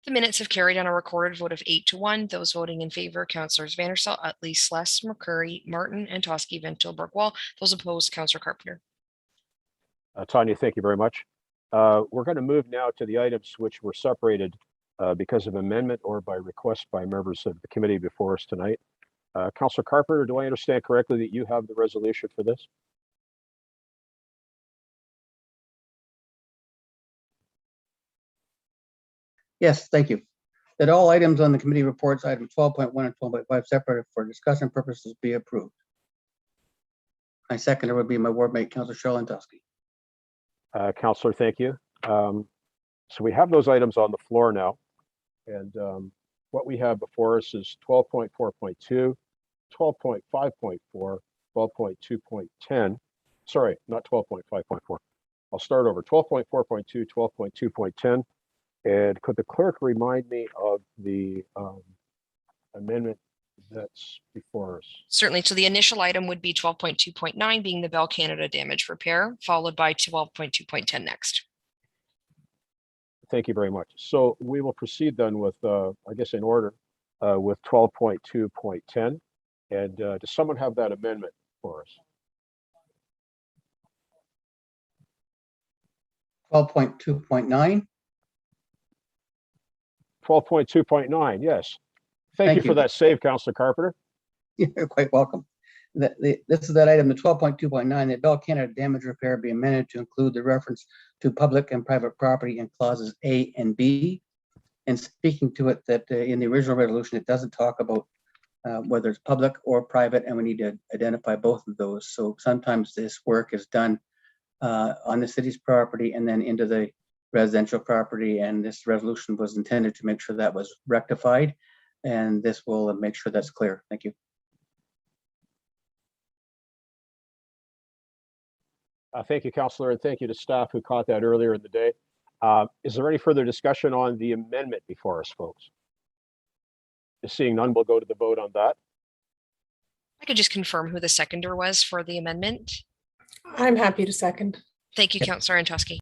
The minutes have carried on a recorded vote of 8-1. Those voting in favor, Councilors Vanderstel, Utley, Sless, McCurry, Martin, and Toski, Vento, Burkwall. Those opposed, Councilor Carpenter. Tanya, thank you very much. We're going to move now to the items which were separated because of amendment or by request by members of the committee before us tonight. Councilor Carpenter, do I understand correctly that you have the resolution for this? Yes, thank you. That all items on the committee reports, item 12.1 and 12.5 separated for discussion purposes be approved. My seconder would be my ward mate, Councilor Charlene Toski. Councilor, thank you. So we have those items on the floor now. And what we have before us is 12.4.2, 12.5.4, 12.2.10. Sorry, not 12.5.4. I'll start over. 12.4.2, 12.2.10. And could the clerk remind me of the amendment that's before us? Certainly. So the initial item would be 12.2.9 being the Bell Canada damage repair, followed by 12.2.10 next. Thank you very much. So we will proceed then with, I guess in order, with 12.2.10. And does someone have that amendment for us? 12.2.9. 12.2.9, yes. Thank you for that save, Councilor Carpenter. You're quite welcome. This is that item, the 12.2.9, the Bell Canada damage repair be amended to include the reference to public and private property in clauses A and B. And speaking to it, that in the original resolution, it doesn't talk about whether it's public or private, and we need to identify both of those. So sometimes this work is done on the city's property and then into the residential property, and this resolution was intended to make sure that was rectified, and this will make sure that's clear. Thank you. Thank you, Councilor, and thank you to staff who caught that earlier in the day. Is there any further discussion on the amendment before us, folks? Seeing none, we'll go to the vote on that. I could just confirm who the seconder was for the amendment. I'm happy to second. Thank you, Councilor Antosky.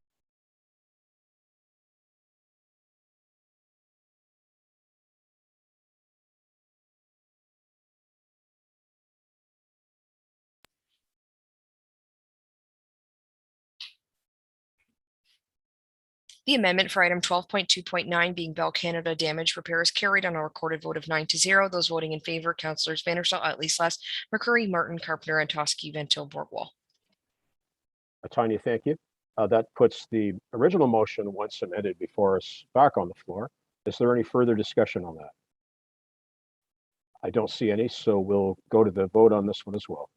The amendment for item 12.2.9 being Bell Canada damage repairs carried on a recorded vote of 9-0. Those voting in favor, Councilors Vanderstel, Utley, Sless, McCurry, Martin, Carpenter, and Toski, Vento, Borgwall. Tanya, thank you. That puts the original motion, once amended before us, back on the floor. Is there any further discussion on that? I don't see any, so we'll go to the vote on this one as well.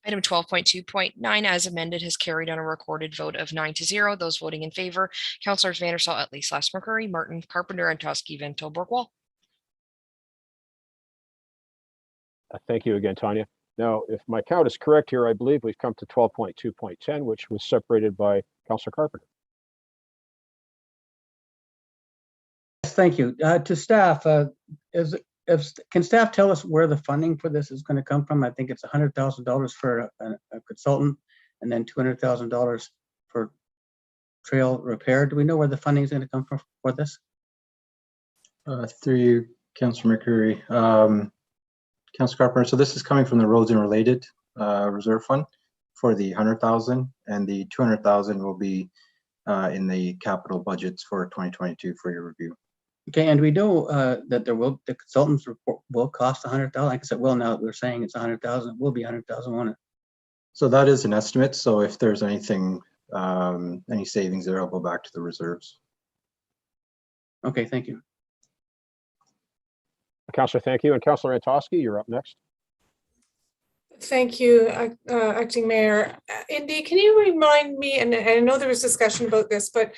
Item 12.2.9 as amended has carried on a recorded vote of 9-0. Those voting in favor, Councilors Vanderstel, Utley, Sless, McCurry, Martin, Carpenter, and Toski, Vento, Borgwall. Thank you again, Tanya. Now, if my count is correct here, I believe we've come to 12.2.10, which was separated by Councilor Carpenter. Yes, thank you. To staff, can staff tell us where the funding for this is going to come from? I think it's $100,000 for a consultant and then $200,000 for trail repair. Do we know where the funding is going to come from for this? Through you, Councilor McCurry. Councilor Carpenter, so this is coming from the roads and related reserve fund for the 100,000, and the 200,000 will be in the capital budgets for 2022 for your review. Okay, and we know that the consultant's report will cost 100,000. Like I said, well, now that we're saying it's 100,000, it will be 100,000, won't it? So that is an estimate. So if there's anything, any savings there, I'll go back to the reserves. Okay, thank you. Councillor, thank you. And Councillor Antosky, you're up next. Thank you, Acting Mayor. Indy, can you remind me, and I know there was discussion about this, but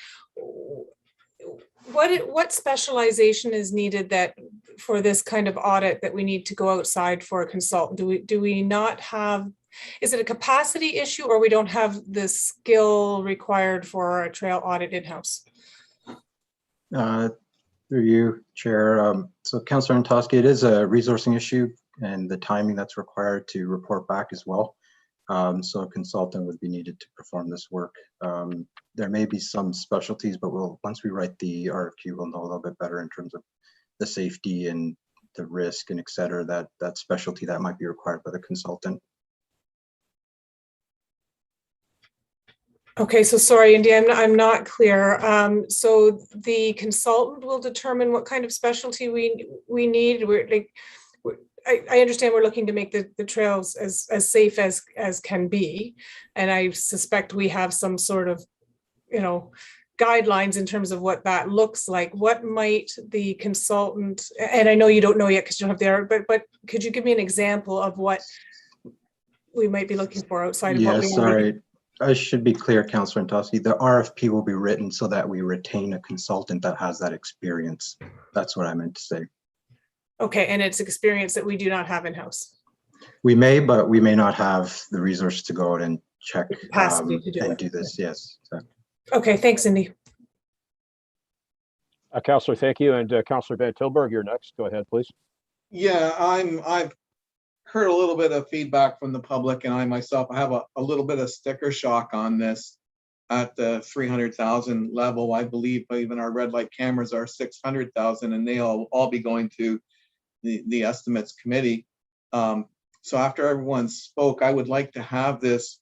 what specialization is needed that for this kind of audit that we need to go outside for a consultant? Do we not have, is it a capacity issue, or we don't have the skill required for a trail audit in-house? Through you, Chair. So Councillor Antosky, it is a resourcing issue and the timing that's required to report back as well. So a consultant would be needed to perform this work. There may be some specialties, but once we write the RFQ, we'll know a little bit better in terms of the safety and the risk and et cetera, that specialty that might be required by the consultant. Okay, so sorry, Indy, I'm not clear. So the consultant will determine what kind of specialty we need. I understand we're looking to make the trails as safe as can be, and I suspect we have some sort of, guidelines in terms of what that looks like. What might the consultant, and I know you don't know yet because you don't have the art, but could you give me an example of what we might be looking for outside of what we sorry. I should be clear, Councillor Antosky, the RFP will be written so that we retain a consultant that has that experience. That's what I meant to say. Okay, and it's experience that we do not have in-house. We may, but we may not have the resources to go out and check and do this. Yes. Exactly. Okay, thanks, Indy. Councillor, thank you. And Councillor Van Tilburg, you're next. Go ahead, please. Yeah, I've heard a little bit of feedback from the public, and I myself, I have a little bit of sticker shock on this at the 300,000 level. I believe even our red light cameras are 600,000, and they'll all be going to the estimates committee. So after everyone spoke, I would like to have this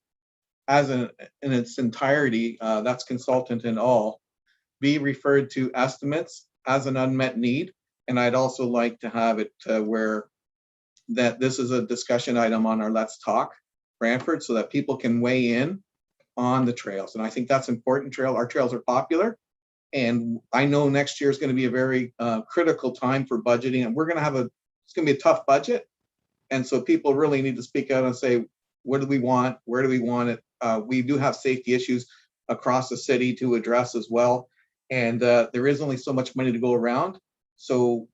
as in its entirety, that's consultant and all, be referred to estimates as an unmet need. And I'd also like to have it where that this is a discussion item on our Let's Talk Brantford, so that people can weigh in on the trails. And I think that's important. Our trails are popular. And I know next year is going to be a very critical time for budgeting. And we're going to have it's going to be a tough budget. And so people really need to speak out and say, what do we want? Where do we want it? We do have safety issues across the city to address as well. And there is only so much money to go around. So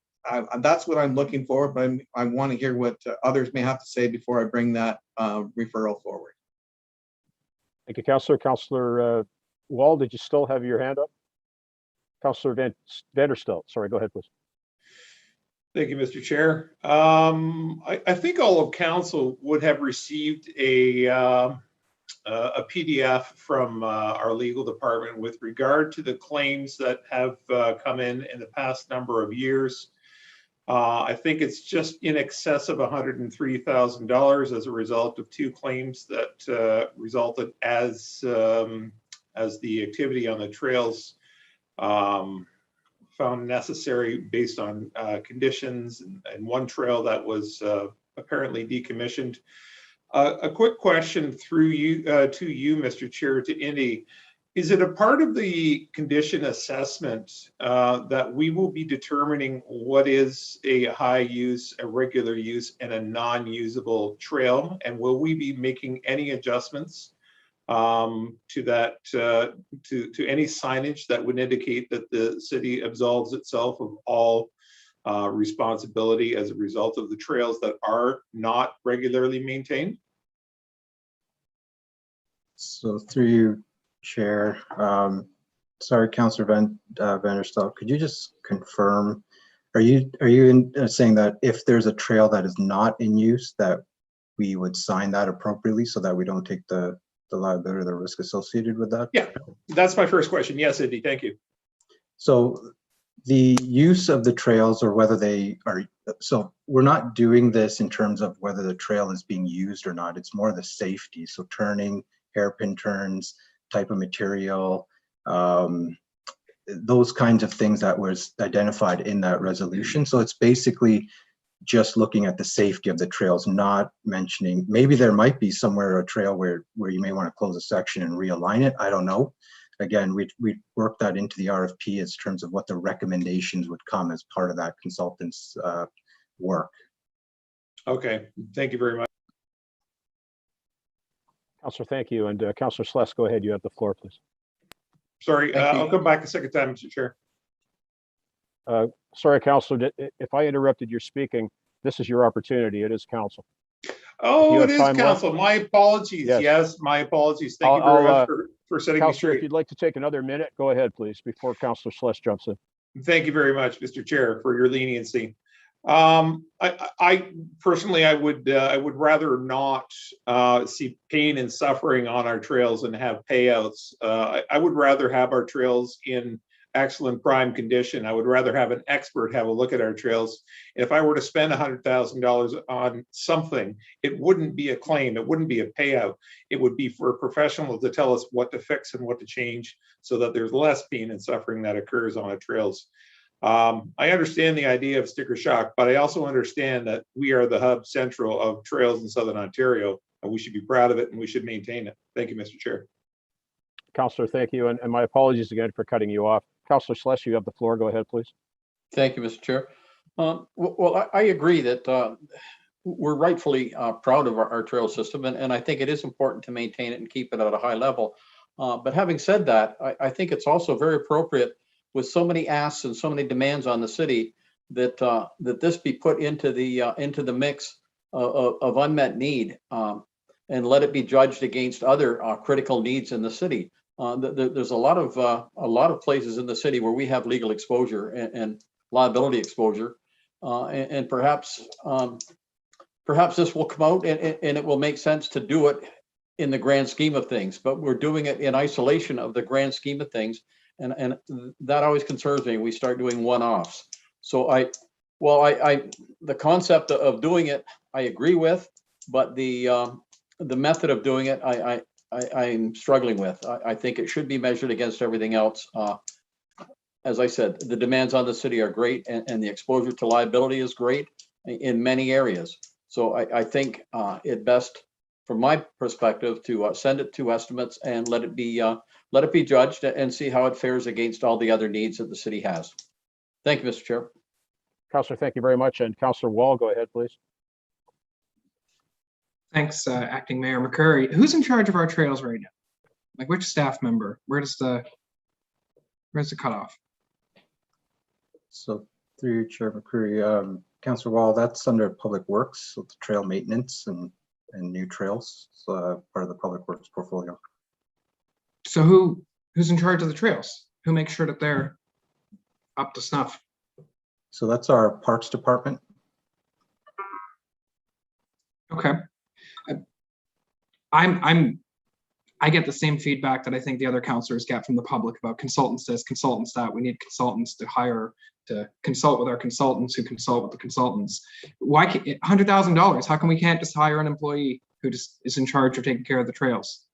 that's what I'm looking for, but I want to hear what others may have to say before I bring that referral forward. Thank you, Councillor. Councillor Wall, did you still have your hand up? Councillor Vanderstel, sorry, go ahead, please. Thank you, Mr. Chair. I think all of council would have received a PDF from our legal department with regard to the claims that have come in the past number of years. I think it's just in excess of $103,000 as a result of two claims that resulted as the activity on the trails found necessary based on conditions, and one trail that was apparently decommissioned. A quick question through you to you, Mr. Chair, to Indy. Is it a part of the condition assessment that we will be determining what is a high use, a regular use, and a non-usable trail? And will we be making any adjustments to that, to any signage that would indicate that the city absolves itself of all responsibility as a result of the trails that are not regularly maintained? So through you, Chair. Sorry, Councillor Vanderstel, could you just confirm, are you saying that if there's a trail that is not in use, that we would sign that appropriately so that we don't take the liability or the risk associated with that? Yeah, that's my first question. Yes, Indy, thank you. So the use of the trails, or whether they are, so we're not doing this in terms of whether the trail is being used or not. It's more the safety. So turning, hairpin turns, type of material, those kinds of things that was identified in that resolution. So it's basically just looking at the safety of the trails, not mentioning, maybe there might be somewhere a trail where you may want to close a section and realign it. I don't know. Again, we worked that into the RFP as terms of what the recommendations would come as part of that consultant's work. Okay, thank you very much. Councillor, thank you. And Councillor Sless, go ahead. You have the floor, please. Sorry, Thank you. I'll come back a second time, Mr. Chair. Sorry, Councillor, if I interrupted your speaking, this is your opportunity. It is council. Oh, have it is time left- council. My apologies. Yes. Yes, my apologies. Thank you very much for setting me Councillor, if straight. you'd like to take another minute, go ahead, please, before Councillor Sless jumps in. Thank you very much, Mr. Chair, for your leniency. I personally, I would rather not see pain and suffering on our trails and have payouts. I would rather have our trails in excellent prime condition. I would rather have an expert have a look at our trails. If I were to spend $100,000 on something, it wouldn't be a claim. It wouldn't be a payout. It would be for a professional to tell us what to fix and what to change so that there's less pain and suffering that occurs on our trails. I understand the idea of sticker shock, but I also understand that we are the hub central of trails in Southern Ontario, and we should be proud of it and we should maintain it. Thank you, Mr. Chair. Councillor, thank you. And my apologies again for cutting you off. Councillor Sless, you have the floor. Go ahead, please. Thank you, Mr. Chair. Well, I agree that we're rightfully proud of our trail system, and I think it is important to maintain it and keep it at a high level. But having said that, I think it's also very appropriate with so many asks and so many demands on the city that that this be put into the mix of unmet need, and let it be judged against other critical needs in the city. There's a lot of places in the city where we have legal exposure and liability exposure, and perhaps this will come out and it will make sense to do it in the grand scheme of things. But we're doing it in isolation of the grand scheme of things, and that always concerns me. We start doing one-offs. So the concept of doing it, I agree with, but the method of doing it, I'm struggling with. I think it should be measured against everything else. As I said, the demands on the city are great, and the exposure to liability is great in many areas. So I think it best, from my perspective, to send it to estimates and let it be judged and see how it fares against all the other needs that the city has. Thank you, Mr. Chair. Councillor, thank you very much. And Councillor Wall, go ahead, please. Thanks, Acting Mayor McCurry. Who's in charge of our trails right now? Like, which staff member? Where's the cutoff? So through you, Chair McCreary, Councillor Wall, that's under Public Works, so the trail maintenance and new trails, so part of the Public Works portfolio. So who's in charge of the trails? Who makes sure that they're up to snuff? So that's our Parks Department. Okay. I get the same feedback that I think the other councillors get from the public about consultants this, consultants that. We need consultants to consult with our consultants who consult with the consultants. Why can't $100,000? How come we can't just hire an employee who just is in charge of taking care of the trails?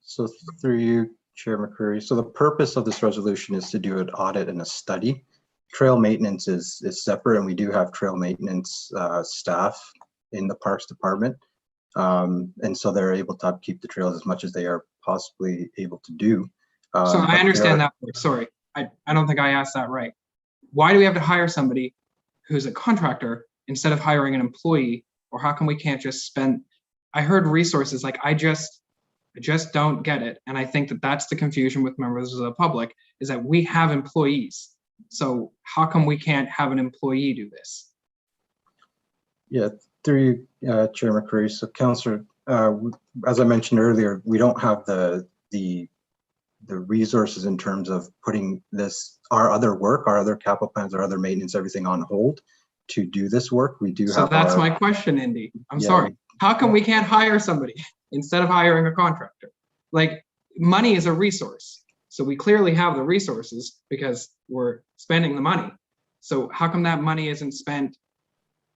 So through you, Chair McCreary. So the purpose of this resolution is to do an audit and a study. Trail maintenance is separate, and we do have trail maintenance staff in the Parks Department. And so they're able to upkeep the trails as much as they are possibly able to do. So I understand that. Sorry, I don't think I asked that right. Why do we have to hire somebody who's a contractor instead of hiring an employee? Or how come we can't just spend? I heard resources, like I just don't get it. And I think that that's the confusion with members of the public, is that we have employees. So how come we can't have an employee do this? Yeah, through you, Chair McCreary. So Councillor, as I mentioned earlier, we don't have the resources in terms of putting our other capital plans, our other maintenance, everything on hold to do this work. We do have. So that's my question, Indy. I'm sorry. How come we can't hire somebody instead of hiring a contractor? Like, money is a resource. So we clearly have the resources because we're spending the money. So how come that money isn't spent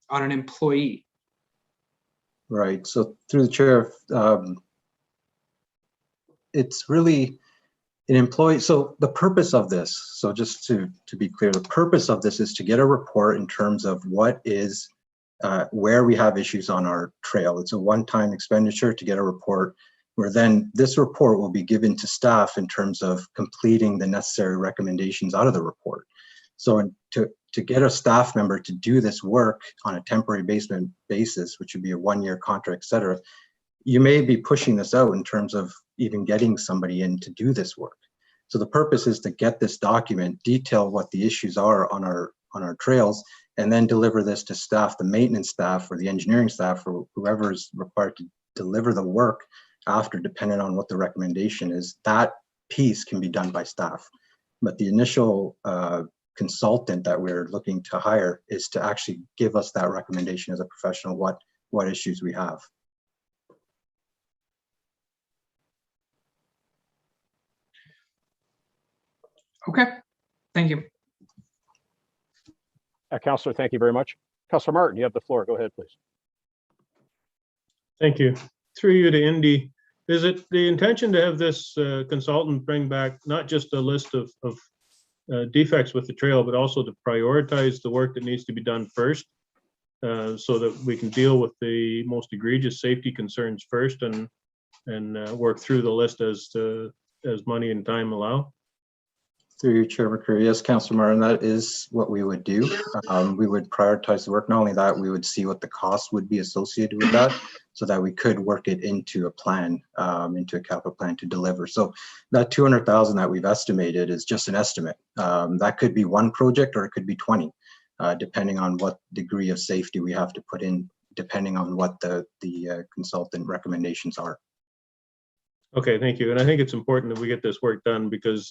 on an employee? Right. So through the chair, it's really an employee. So the purpose of this, so just to be clear, the purpose of this is to get a report in terms of what is, where we have issues on our trail. It's a one-time expenditure to get a report, where then this report will be given to staff in terms of completing the necessary recommendations out of the report. So to get a staff member to do this work on a temporary basis, which would be a one-year contract, et cetera, you may be pushing this out in terms of even getting somebody in to do this work. So the purpose is to get this document, detail what the issues are on our trails, and then deliver this to staff, the maintenance staff or the engineering staff or whoever is required to deliver the work after, depending on what the recommendation is. That piece can be done by staff. But the initial consultant that we're looking to hire is to actually give us that recommendation as a professional, what issues we have. Okay, thank you. Councillor, thank you very much. Councillor Martin, you have the floor. Go ahead, please. Thank you. Through you to Indy, is it the intention to have this consultant bring back not just a list of defects with the trail, but also to prioritize the work that needs to be done first, so that we can deal with the most egregious safety concerns first and work through the list as money and time allow? Through your Chair McCreary, yes, Councillor Martin, that is what we would do. We would prioritize the work. Not only that, we would see what the cost would be associated with that, so that we could work it into a plan, into a capital plan to deliver. So that 200,000 that we've estimated is just an estimate. That could be one project or it could be 20, depending on what degree of safety we have to put in, depending on what the consultant recommendations are. Okay, thank you. And I think it's important that we get this work done because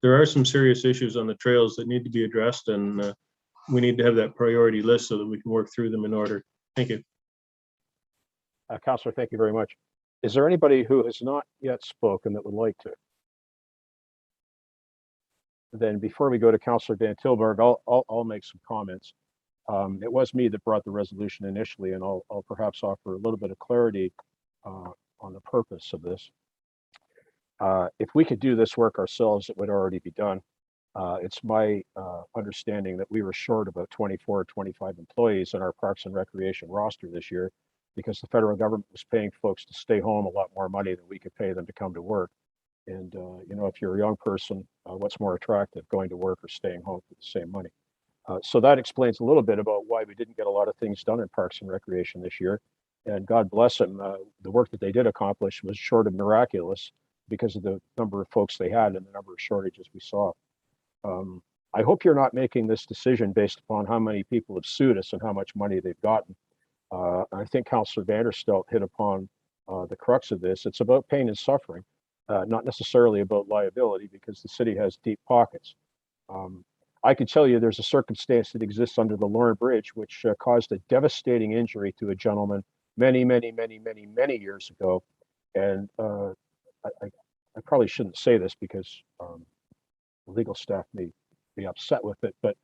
there are some serious issues on the trails that need to be addressed, and we need to have that priority list so that we can work through them in order. Thank you. Councillor, thank you very much. Is there anybody who has not yet spoken that would like to? Then before we go to Councillor Van Tilburg, I'll make some comments. It was me that brought the resolution initially, and I'll perhaps offer a little bit of clarity on the purpose of this. If we could do this work ourselves, it would already be done. It's my understanding that we were short about 24 or 25 employees in our Parks and Recreation roster this year because the federal government was paying folks to stay home a lot more money than we could pay them to come to work. And, you know, if you're a young person, what's more attractive, going to work or staying home for the same money? So that explains a little bit about why we didn't get a lot of things done in Parks and Recreation this year. And God bless them, the work that they did accomplish was short of miraculous because of the number of folks they had and the number of shortages we saw. I hope you're not making this decision based upon how many people have sued us and how much money they've gotten. I think Councillor Vanderstelt hit upon the crux of this. It's about pain and suffering, not necessarily about liability, because the city has deep pockets. I can tell you there's a circumstance that exists under the Lorne Bridge, which caused a devastating injury to a gentleman many years ago. And I probably shouldn't say this because the legal staff may be upset with it, but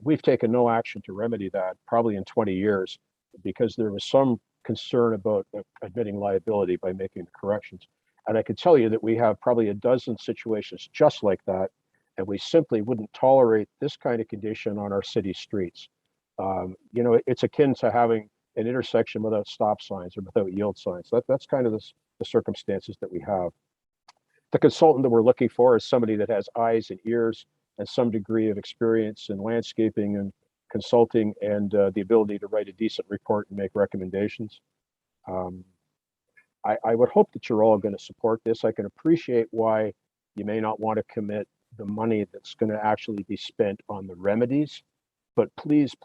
we've taken no action to remedy that probably in 20 years because there was some concern about admitting liability by making the corrections. And I can tell you that we have probably a dozen situations just like that, and we simply wouldn't tolerate this kind of condition on our city streets. You know, it's akin to having an intersection without stop signs or without yield signs. That's kind of the circumstances that we have. The consultant that we're looking for is somebody that has eyes and ears and some degree of experience in landscaping and consulting and the ability to write a decent report and make recommendations. I would hope that you're all going to support this. I can appreciate why you may not want to commit the money that's going to actually be spent on the remedies, but please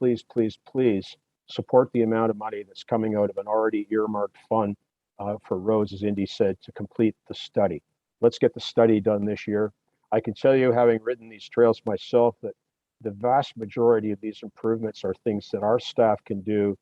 support the amount of money that's coming out of an already earmarked fund for roads, as Indy said, to complete the study. Let's get the study done this year. I can tell you, having ridden these trails myself, that the vast majority of these improvements are things that our staff can do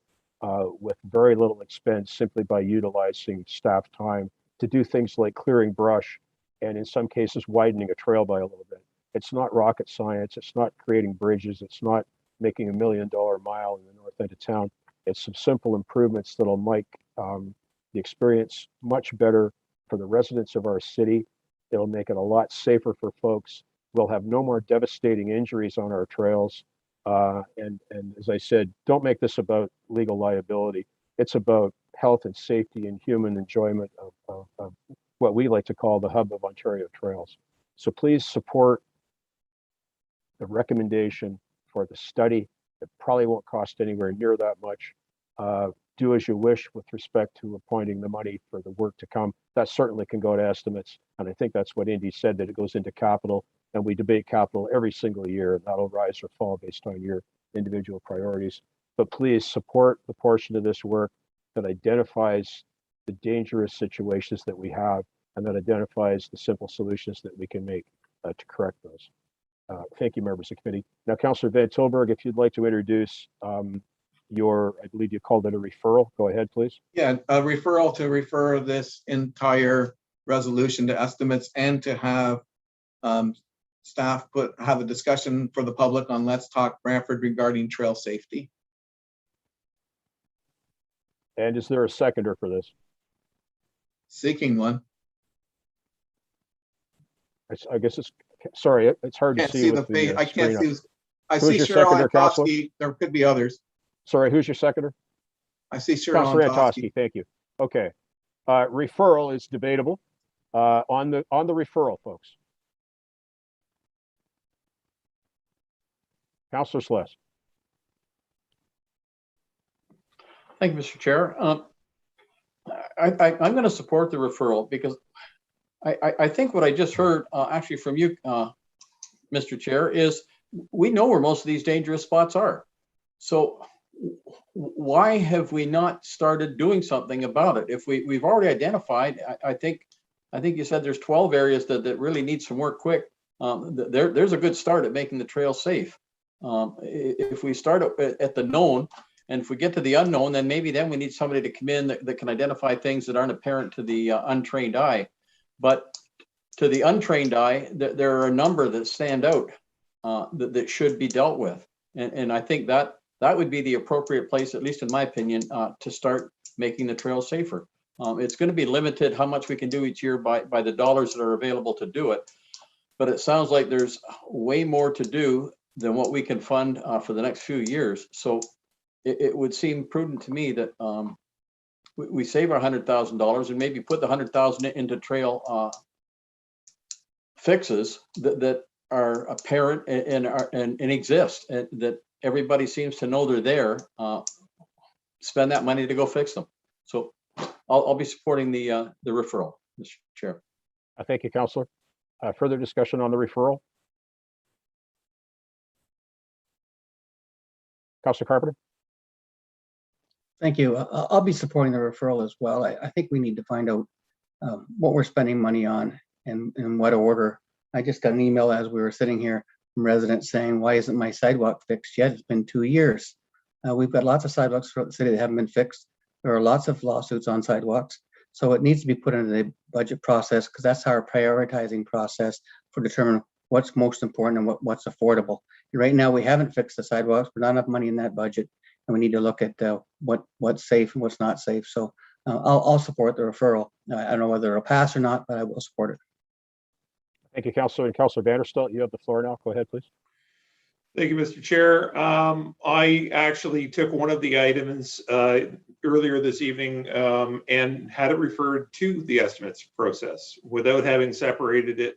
with very little expense simply by utilizing staff time to do things like clearing brush and in some cases widening a trail by a little bit. It's not rocket science. It's not creating bridges. It's not making $1 million mile in the north end of town. It's some simple improvements that'll make the experience much better for the residents of our city. It'll make it a lot safer for folks. We'll have no more devastating injuries on our trails. And as I said, don't make this about legal liability. It's about health and safety and human enjoyment of what we like to call the hub of Ontario trails. So please support the recommendation for the study. It probably won't cost anywhere near that much. Do as you wish with respect to appointing the money for the work to come. That certainly can go to estimates. And I think that's what Indy said, that it goes into capital, and we debate capital every single year, and that'll rise or fall based on your individual priorities. But please support the portion of this work that identifies the dangerous situations that we have and that identifies the simple solutions that we can make to correct those. Thank you, members of the committee. Now, Councillor Van Tilburg, if you'd like to introduce I believe you called it a referral. Go ahead, please. Yeah, a referral to refer this entire resolution to estimates and to have staff have a discussion for the public on Let's Talk Brantford regarding trail safety. And is there a seconder for this? Seeking one. I guess it's, sorry, it's hard to Can't see see the with face. the I can't screen see. up. I Who's see your Cheryl seconder, Councillor? Antosky. There could be others. Sorry, who's your seconder? I see Cheryl Councillor Antosky. Antosky, thank you. Okay. Referral is debatable. On the referral, folks. Councillor Sless. Thank you, Mr. Chair. I'm going to support the referral because I think what I just heard actually from you, Mr. Chair, is we know where most of these dangerous spots are. So why have we not started doing something about it? If we've already identified, I think you said there's 12 areas that really need some work quick. There's a good start at making the trail safe. If we start at the known, and if we get to the unknown, then maybe then we need somebody to come in that can identify things that aren't apparent to the untrained eye. But to the untrained eye, there are a number that stand out that should be dealt with. And I think that would be the appropriate place, at least in my opinion, to start making the trail safer. It's going to be limited how much we can do each year by the dollars that are available to do it. But it sounds like there's way more to do than what we can fund for the next few years. So it would seem prudent to me that we save our $100,000 and maybe put the $100,000 into trail fixes that are apparent and exist, and that everybody seems to know they're there. Spend that money to go fix them. So I'll be supporting the referral, Mr. Chair. Thank you, Councillor. Further discussion on the referral? Councillor Carpenter? Thank you. I'll be supporting the referral as well. I think we need to find out what we're spending money on and in what order. I just got an email as we were sitting here from residents saying, why isn't my sidewalk fixed yet? It's been 2 years. We've got lots of sidewalks throughout the city that haven't been fixed. There are lots of lawsuits on sidewalks. So it needs to be put into the budget process because that's our prioritizing process for determining what's most important and what's affordable. Right now, we haven't fixed the sidewalks. We're not enough money in that budget. And we need to look at what's safe and what's not safe. So I'll support the referral. I don't know whether it'll pass or not, but I will support it. Thank you, Councillor. And Councillor Vanderstelt, you have the floor now. Go ahead, please. Thank you, Mr. Chair. I actually took one of the items earlier this evening and had it referred to the estimates process without having separated it.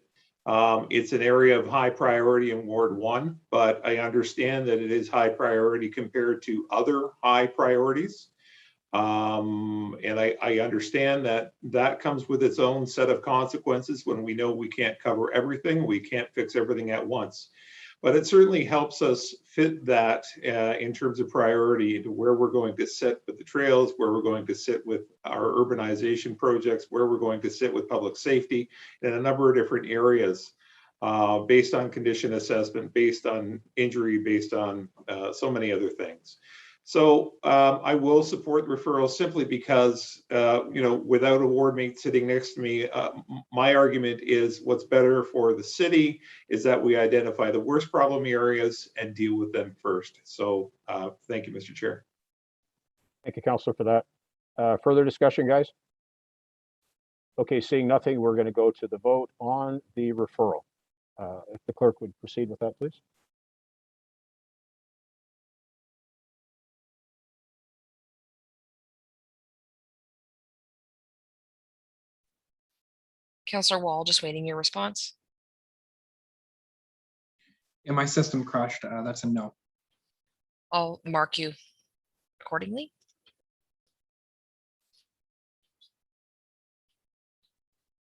It's an area of high priority in Ward 1, but I understand that it is high priority compared to other high priorities. And I understand that that comes with its own set of consequences when we know we can't cover everything, we can't fix everything at once. But it certainly helps us fit that in terms of priority into where we're going to sit with the trails, where we're going to sit with our urbanization projects, where we're going to sit with public safety in a number of different areas based on condition assessment, based on injury, based on so many other things. So I will support referral simply because, without a ward mate sitting next to me, my argument is what's better for the city is that we identify the worst problem areas and deal with them first. So thank you, Mr. Chair. Thank you, Councillor, for that. Further discussion, guys? Okay, seeing nothing, we're going to go to the vote on the referral. If the clerk would proceed with that, please. Counselor Wall, just waiting your response. And my system crashed. That's a no. I'll mark you accordingly.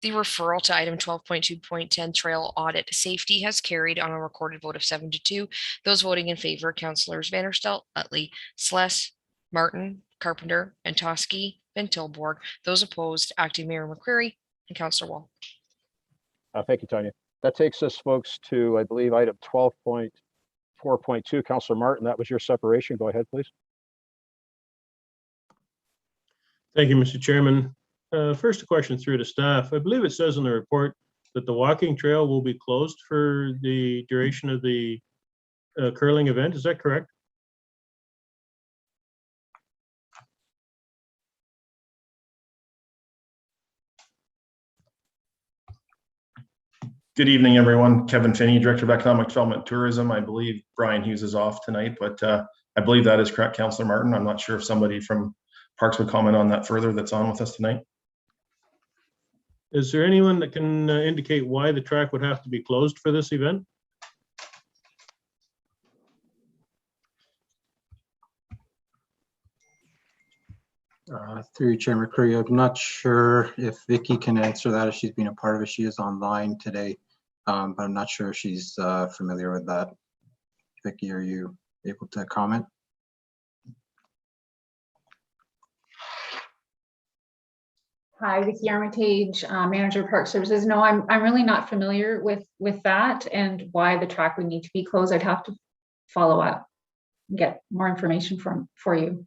The referral to item 12.2.10 trail audit safety has carried on a recorded vote of 7-2. Those voting in favor, Councilors Vanderstelt, Utley, Sless, Martin, Carpenter, and Toski, Van Tilburg. Those opposed, Acting Mayor McCreary and Councilor Wall. Thank you, Tanya. That takes us, folks, to, I believe, item 12.4.2. Councilor Martin, that was your separation. Go ahead, please. Thank you, Mr. Chairman. First, a question through to staff. I believe it says in the report that the walking trail will be closed for the duration of the curling event. Is that correct? Good evening, everyone. Kevin Finney, Director of Economic Development and Tourism. I believe Brian Hughes is off tonight, but I believe that is correct, Councillor Martin. I'm not sure if somebody from Parks would comment on that further that's on with us tonight. Is there anyone that can indicate why the track would have to be closed for this event? Through Chair McCreary, I'm not sure if Vicky can answer that, if she's been a part of it. She is online today, but I'm not sure if she's familiar with that. Vicky, are you able to comment? Hi, Vicky Armitage, Manager of Park Services. No, I'm really not familiar with that and why the track would need to be closed. I'd have to follow up and get more information for you.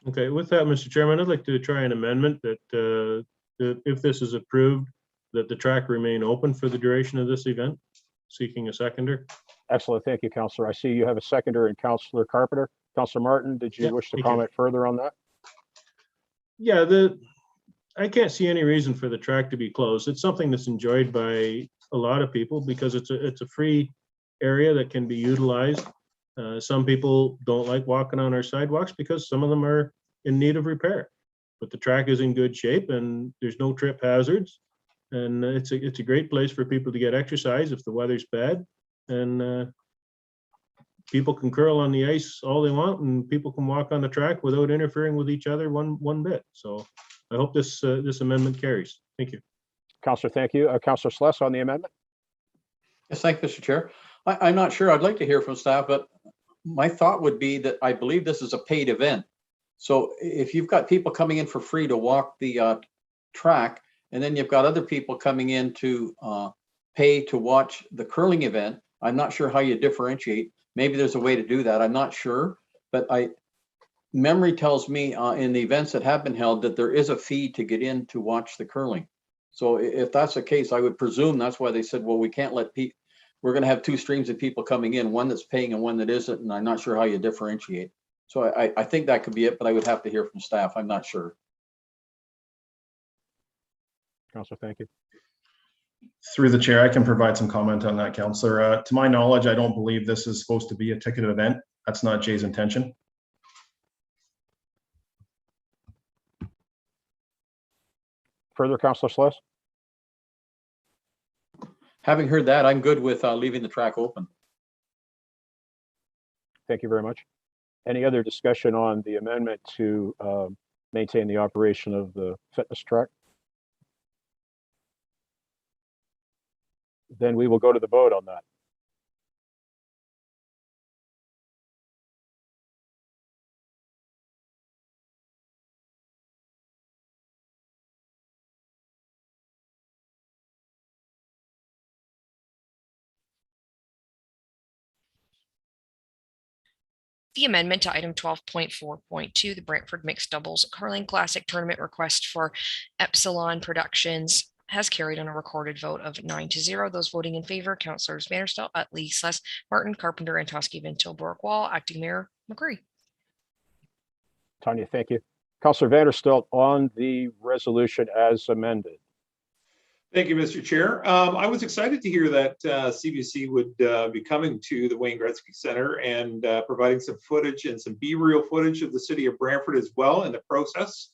Okay, with that, Mr. Chairman, I'd like to try an amendment that if this is approved, that the track remain open for the duration of this event. Seeking a seconder. Excellent. Thank you, Councillor. I see you have a seconder in Councillor Carpenter. Councillor Martin, did you wish to comment further on that? Yeah, I can't see any reason for the track to be closed. It's something that's enjoyed by a lot of people because it's a free area that can be utilized. Some people don't like walking on our sidewalks because some of them are in need of repair. But the track is in good shape and there's no trip hazards. And it's a great place for people to get exercise if the weather's bad. And people can curl on the ice all they want and people can walk on the track without interfering with each other one bit. So I hope this amendment carries. Thank you. Councillor, thank you. Councillor Sless on the amendment. Yes, thank you, Mr. Chair. I'm not sure. I'd like to hear from staff, but my thought would be that I believe this is a paid event. So if you've got people coming in for free to walk the track, and then you've got other people coming in to pay to watch the curling event, I'm not sure how you differentiate. Maybe there's a way to do that. I'm not sure, but memory tells me in the events that have been held that there is a fee to get in to watch the curling. So if that's the case, I would presume that's why they said, well, we can't let people, we're going to have two streams of people coming in, one that's paying and one that isn't, and I'm not sure how you differentiate. So I think that could be it, but I would have to hear from staff. I'm not sure. Councillor, thank you. Through the chair, I can provide some comment on that, Councillor. To my knowledge, I don't believe this is supposed to be a ticketed event. That's not Jay's intention. Further, Councillor Sless? Having heard that, I'm good with leaving the track open. Thank you very much. Any other discussion on the amendment to maintain the operation of the fitness track? Then we will go to the vote on that. The amendment to item 12.4.2, the Brantford Mixed Doubles Curling Classic Tournament request for Epsilon Productions has carried on a recorded vote of 9-0. Those voting in favor, Councillors Vanderstelt, Utley, Sless, Martin, Carpenter, and Toski, Van Tilburg, Wall. Acting Mayor McCreary. Tanya, thank you. Councillor Vanderstelt on the resolution as amended. Thank you, Mr. Chair. I was excited to hear that CBC would be coming to the Wayne Gretzky Center and providing some footage and some B-reel footage of the city of Brantford as well in the process.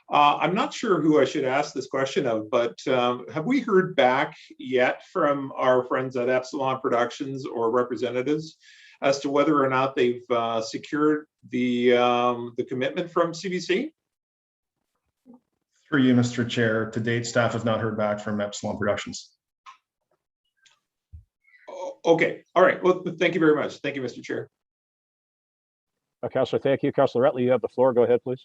I'm not sure who I should ask this question of, but have we heard back yet from our friends at Epsilon Productions or representatives as to whether or not they've secured the commitment from CBC? Through you, Mr. Chair, to date, staff have not heard back from Epsilon Productions. Okay, all right. Well, thank you very much. Thank you, Mr. Chair. Councillor, thank you. Councillor Rutley, you have the floor. Go ahead, please.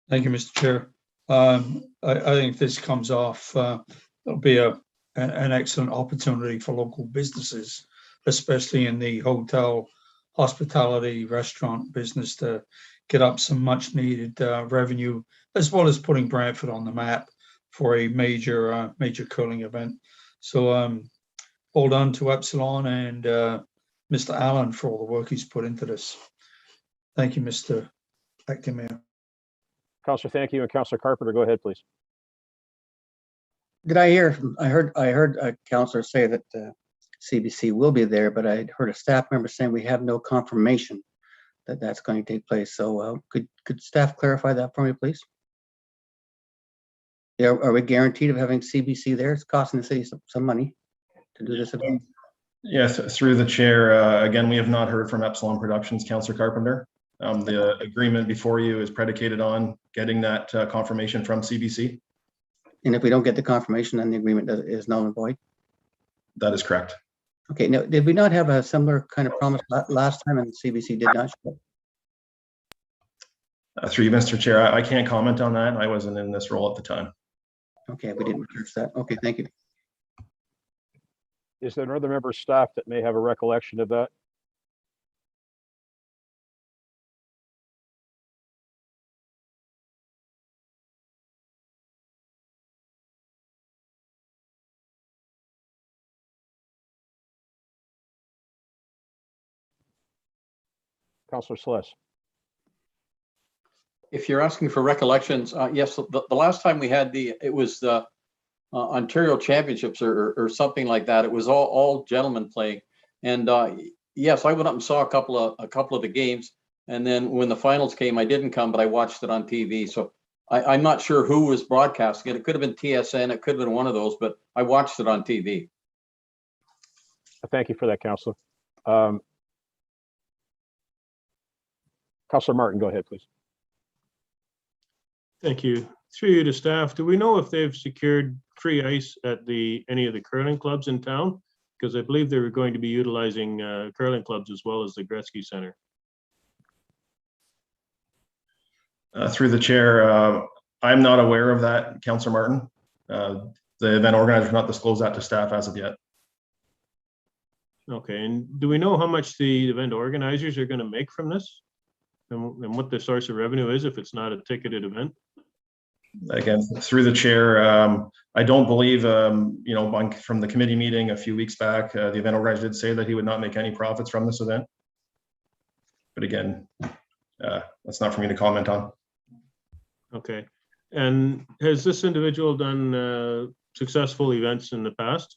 Thank you, Mr. Chair. I think if this comes off, it'll be an excellent opportunity for local businesses, especially in the hotel, hospitality, restaurant business, to get up some much needed revenue, as well as putting Brantford on the map for a major curling event. So hold on to Epsilon and Mr. Allen for all the work he's put into this. Thank you, Mr. Acting Mayor. Councillor, thank you. And Councillor Carpenter, go ahead, please. Did I hear? I heard a councillor say that CBC will be there, but I heard a staff member saying we have no confirmation that that's going to take place. So could staff clarify that for me, please? Yeah, are we guaranteed of having CBC there? It's costing the city some money to do this event. Yes, through the chair. Again, we have not heard from Epsilon Productions, Councillor Carpenter. The agreement before you is predicated on getting that confirmation from CBC. And if we don't get the confirmation, then the agreement is null and void? That is correct. Okay, now, did we not have a similar kind of promise last time and CBC did not show up? Through you, Mr. Chair, I can't comment on that. I wasn't in this role at the time. Okay, we didn't research that. Okay, thank you. Is there another member of staff that may have a recollection of that? Councillor Celeste. If you're asking for recollections, yes, the last time we had it was the Ontario Championships or something like that. It was all gentlemen playing, and yes, I went up and saw a couple of the games, and then when the finals came, I didn't come, but I watched it on TV. So I'm not sure who was broadcasting it. It could have been TSN, it could have been one of those, but I watched it on TV. Thank you for that, Councillor. Councillor Martin, go ahead, please. Thank you. Through you to staff, do we know if they've secured free ice at any of the curling clubs in town? Because I believe they were going to be utilizing curling clubs as well as the Gretzky Center. Through the chair, I'm not aware of that, Councillor Martin. The event organizer has not disclosed that to staff as of yet. Okay, and do we know how much the event organizers are going to make from this? And what the source of revenue is if it's not a ticketed event? Again, through the chair, I don't believe, from the committee meeting a few weeks back, the event organizer did say that he would not make any profits from this event. But again, that's not for me to comment on. Okay, and has this individual done successful events in the past?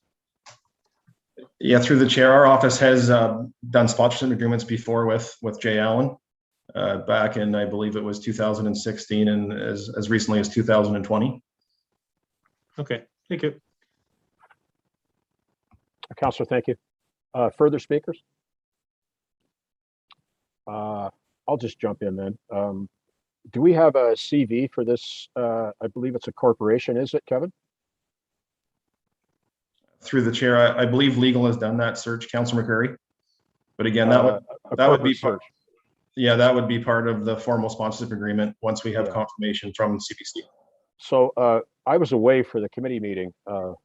Yeah, through the chair, our office has done sponsorship agreements before with Jay Allen. Back in, I believe it was 2016 and as recently as 2020. Okay, thank you. Councillor, thank you. Further speakers? I'll just jump in then. Do we have a CV for this? I believe it's a corporation, is it, Kevin? Through the chair, I believe legal has done that search, Councillor McCurry. But again, that would be search. Yeah, that would be part of the formal sponsorship agreement once we have confirmation from CBC. So I was away for the committee meeting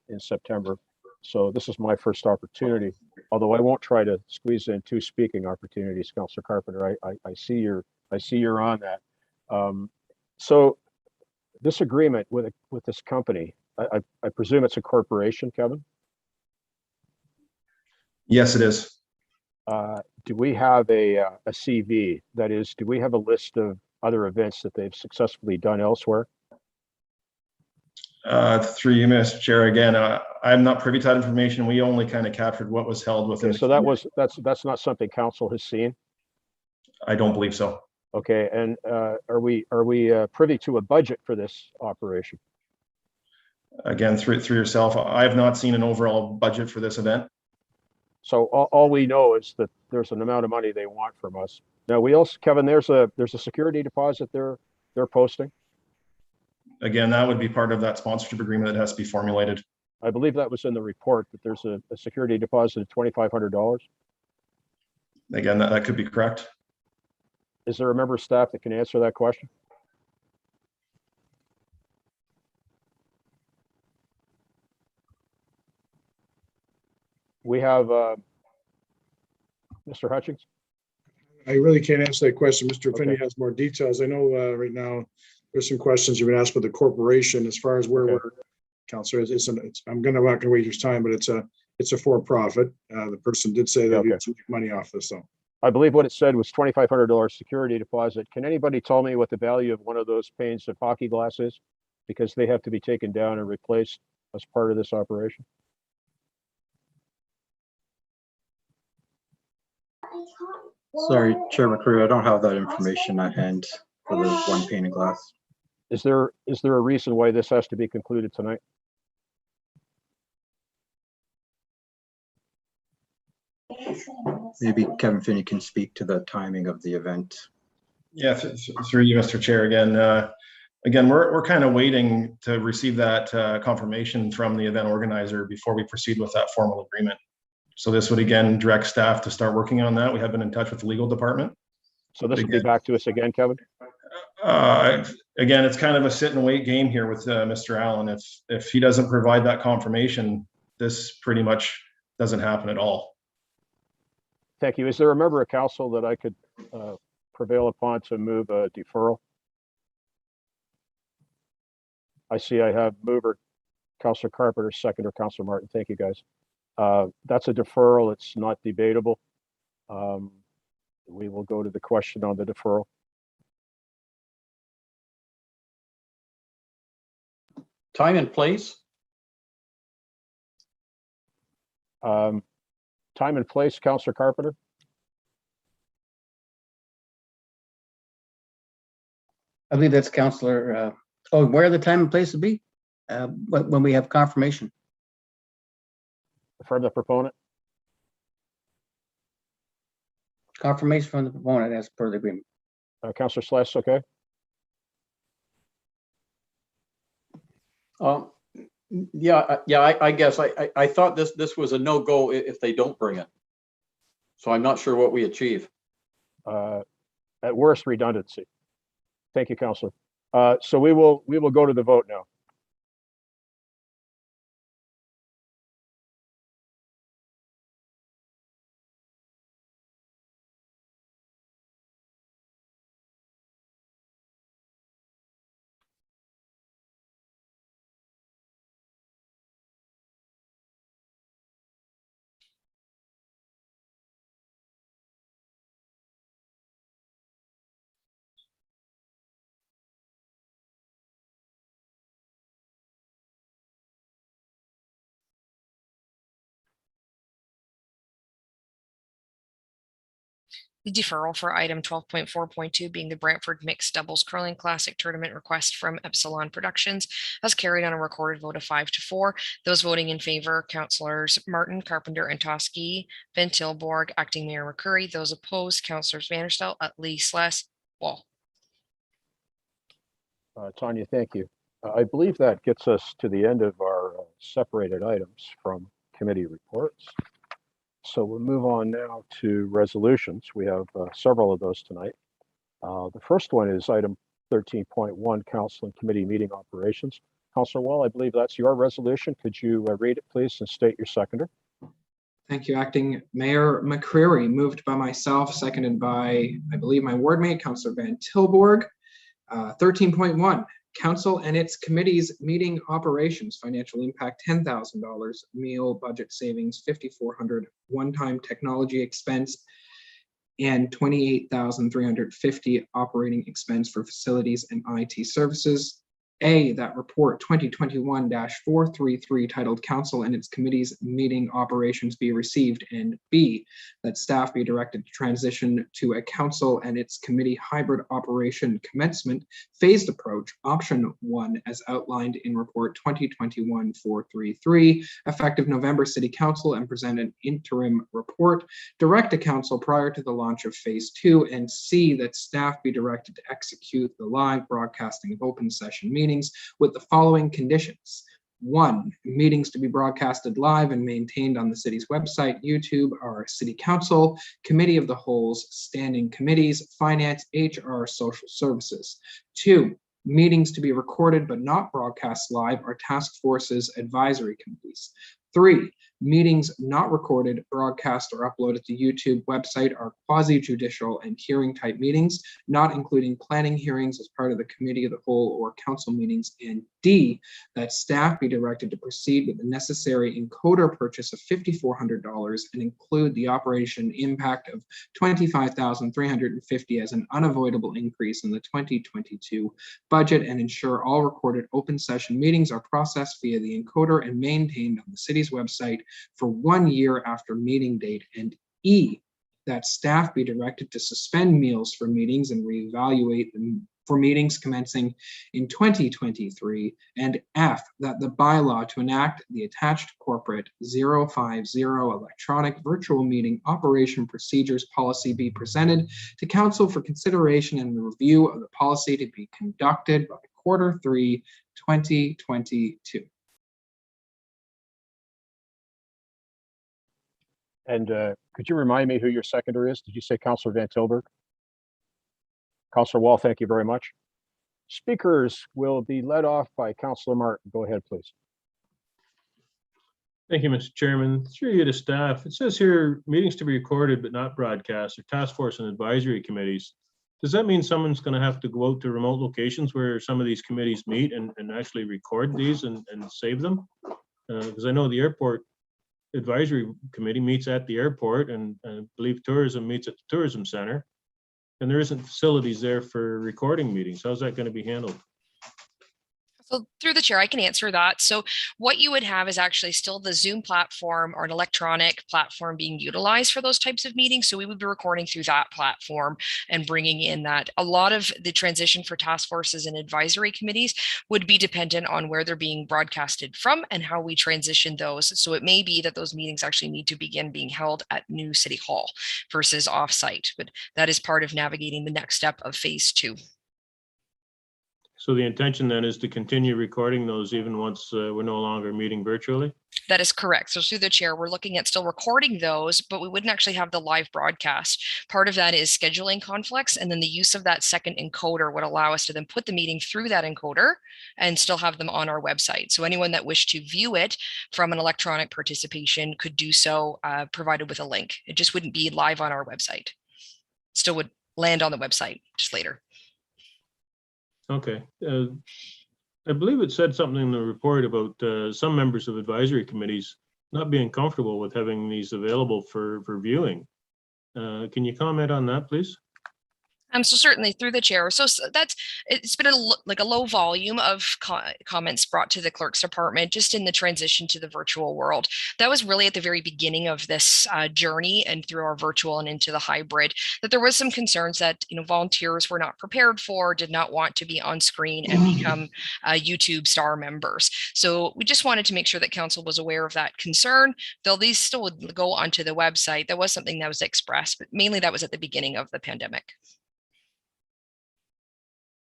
in September, so this is my first opportunity. Although I won't try to squeeze in 2 speaking opportunities, Councillor Carpenter. I see you're on that. So this agreement with this company, I presume it's a corporation, Kevin? Yes, it is. Do we have a CV? That is, do we have a list of other events that they've successfully done elsewhere? Through you, Mr. Chair, again, I'm not privy to that information. We only kind of captured what was held within. Okay, so that's not something council has seen? I don't believe so. Okay, and are we privy to a budget for this operation? Again, through yourself, I have not seen an overall budget for this event. So all we know is that there's an amount of money they want from us. Now we also, Kevin, there's a security deposit they're posting. Again, that would be part of that sponsorship agreement that has to be formulated. I believe that was in the report, that there's a security deposit of $2,500. Again, that could be correct. Is there a member of staff that can answer that question? We have Mr. Hutchings. I really can't answer that question. Mr. Finney Okay. has more details. I know right now there's some questions you've been asked with the corporation as far as where we're, Councilor, I'm not gonna waste your time, but it's a for-profit. The person did say that Okay. it's money off this, so. I believe what it said was $2,500 security deposit. Can anybody tell me what the value of one of those panes of hockey glass is? Because they have to be taken down and replaced as part of this operation. Sorry, Chair McCreary, I don't have that information at hand for the one pane of glass. Is there a reason why this has to be concluded tonight? Maybe Kevin Finney can speak to the timing of the event. Yeah, through you, Mr. Chair, again, we're kind of waiting to receive that confirmation from the event organizer before we proceed with that formal agreement. So this would again direct staff to start working on that. We have been in touch with the legal department. So this will be back to us again, Kevin? Again, it's kind of a sit and wait game here with Mr. Allen. If he doesn't provide that confirmation, this pretty much doesn't happen at all. Thank you. Is there a member of council that I could prevail upon to move a deferral? I see I have mover Councilor Carpenter, seconder Councilor Martin. Thank you, guys. That's a deferral. It's not debatable. We will go to the question on the deferral. Time and place? Time and place, Councilor Carpenter? I believe that's Councilor, where the time and place would be? When we have confirmation. From the proponent? Confirmation from the proponent as per the agreement. Councilor Sless, okay? Yeah, I guess I thought this was a no-go if they don't bring it. So I'm not sure what we achieve. At worst, redundancy. Thank you, Councilor. So we will go to the vote now. The deferral for item 12.4.2 being the Brantford Mixed Doubles Curling Classic Tournament request from Epsilon Productions has carried on a recorded vote of 5-4. Those voting in favor, Councilors Martin, Carpenter, and Toski, Van Tilborg, Acting Mayor McCurry. Those opposed, Councilors Vanderstel, Utley, Sless, Wall. Tanya, thank you. I believe that gets us to the end of our separated items from committee reports. So we'll move on now to resolutions. We have several of those tonight. The first one is item 13.1, Council and Committee Meeting Operations. Councilor Wall, I believe that's your resolution. Could you read it, please, and state your seconder? Thank you, Acting Mayor McCreary. Moved by myself, seconded by, I believe, my ward mate, Councilor Van Tilborg. 13.1, Council and its committees meeting operations, financial impact $10,000, meal budget savings $5,400, one-time technology expense and 28,350 operating expense for facilities and IT services. A, that report 2021-433 titled Council and its Committees Meeting Operations be received, and B, that staff be directed to transition to a council and its committee hybrid operation commencement phased approach, option 1, as outlined in report 2021-433, effective November City Council, and present an interim report, direct a council prior to the launch of phase 2, and C, that staff be directed to execute the live broadcasting of open session meetings with the following conditions. 1, meetings to be broadcasted live and maintained on the city's website, YouTube, our city council, committee of the wholes, standing committees, finance, HR, social services. 2, meetings to be recorded but not broadcast live are task forces advisory committees. 3, meetings not recorded, broadcast, or uploaded to YouTube website are quasi-judicial and hearing type meetings, not including planning hearings as part of the committee of the whole or council meetings. And D, that staff be directed to proceed with the necessary encoder purchase of $5,400 and include the operation impact of $25,350 as an unavoidable increase in the 2022 budget, and ensure all recorded open session meetings are processed via the encoder and maintained on the city's website for 1 year after meeting date. And E, that staff be directed to suspend meals for meetings and reevaluate them for meetings commencing in 2023. And F, that the bylaw to enact the attached corporate 050 electronic virtual meeting operation procedures policy be presented to council for consideration and the review of the policy to be conducted by Q3 2022. And could you remind me who your seconder is? Did you say Councillor Van Tilburg? Councillor Wall, thank you very much. Speakers will be led off by Councillor Martin. Go ahead, please. Thank you, Mr. Chairman. Through you to staff, it says here meetings to be recorded but not broadcast, or task force and advisory committees. Does that mean someone's going to have to go out to remote locations where some of these committees meet and actually record these and save them? Because I know the airport advisory committee meets at the airport, and I believe tourism meets at the tourism center, and there isn't facilities there for recording meetings. How's that going to be handled? So through the chair, I can answer that. So what you would have is actually still the Zoom platform or an electronic platform being utilized for those types of meetings. So we would be recording through that platform and bringing in that. A lot of the transition for task forces and advisory committees would be dependent on where they're being broadcasted from and how we transition those. So it may be that those meetings actually need to begin being held at new City Hall versus offsite, but that is part of navigating the next step of phase 2. So the intention then is to continue recording those even once we're no longer meeting virtually? That is correct. So through the chair, we're looking at still recording those, but we wouldn't actually have the live broadcast. Part of that is scheduling conflicts, and then the use of that second encoder would allow us to then put the meeting through that encoder and still have them on our website. So anyone that wished to view it from an electronic participation could do so, provided with a link. It just wouldn't be live on our website. Still would land on the website just later. Okay. I believe it said something in the report about some members of advisory committees not being comfortable with having these available for viewing. Can you comment on that, please? So certainly through the chair. So it's been like a low volume of comments brought to the clerk's department just in the transition to the virtual world. That was really at the very beginning of this journey and through our virtual and into the hybrid, that there was some concerns that volunteers were not prepared for, did not want to be on screen and become YouTube star members. So we just wanted to make sure that council was aware of that concern. Though these still would go onto the website, that was something that was expressed, but mainly that was at the beginning of the pandemic.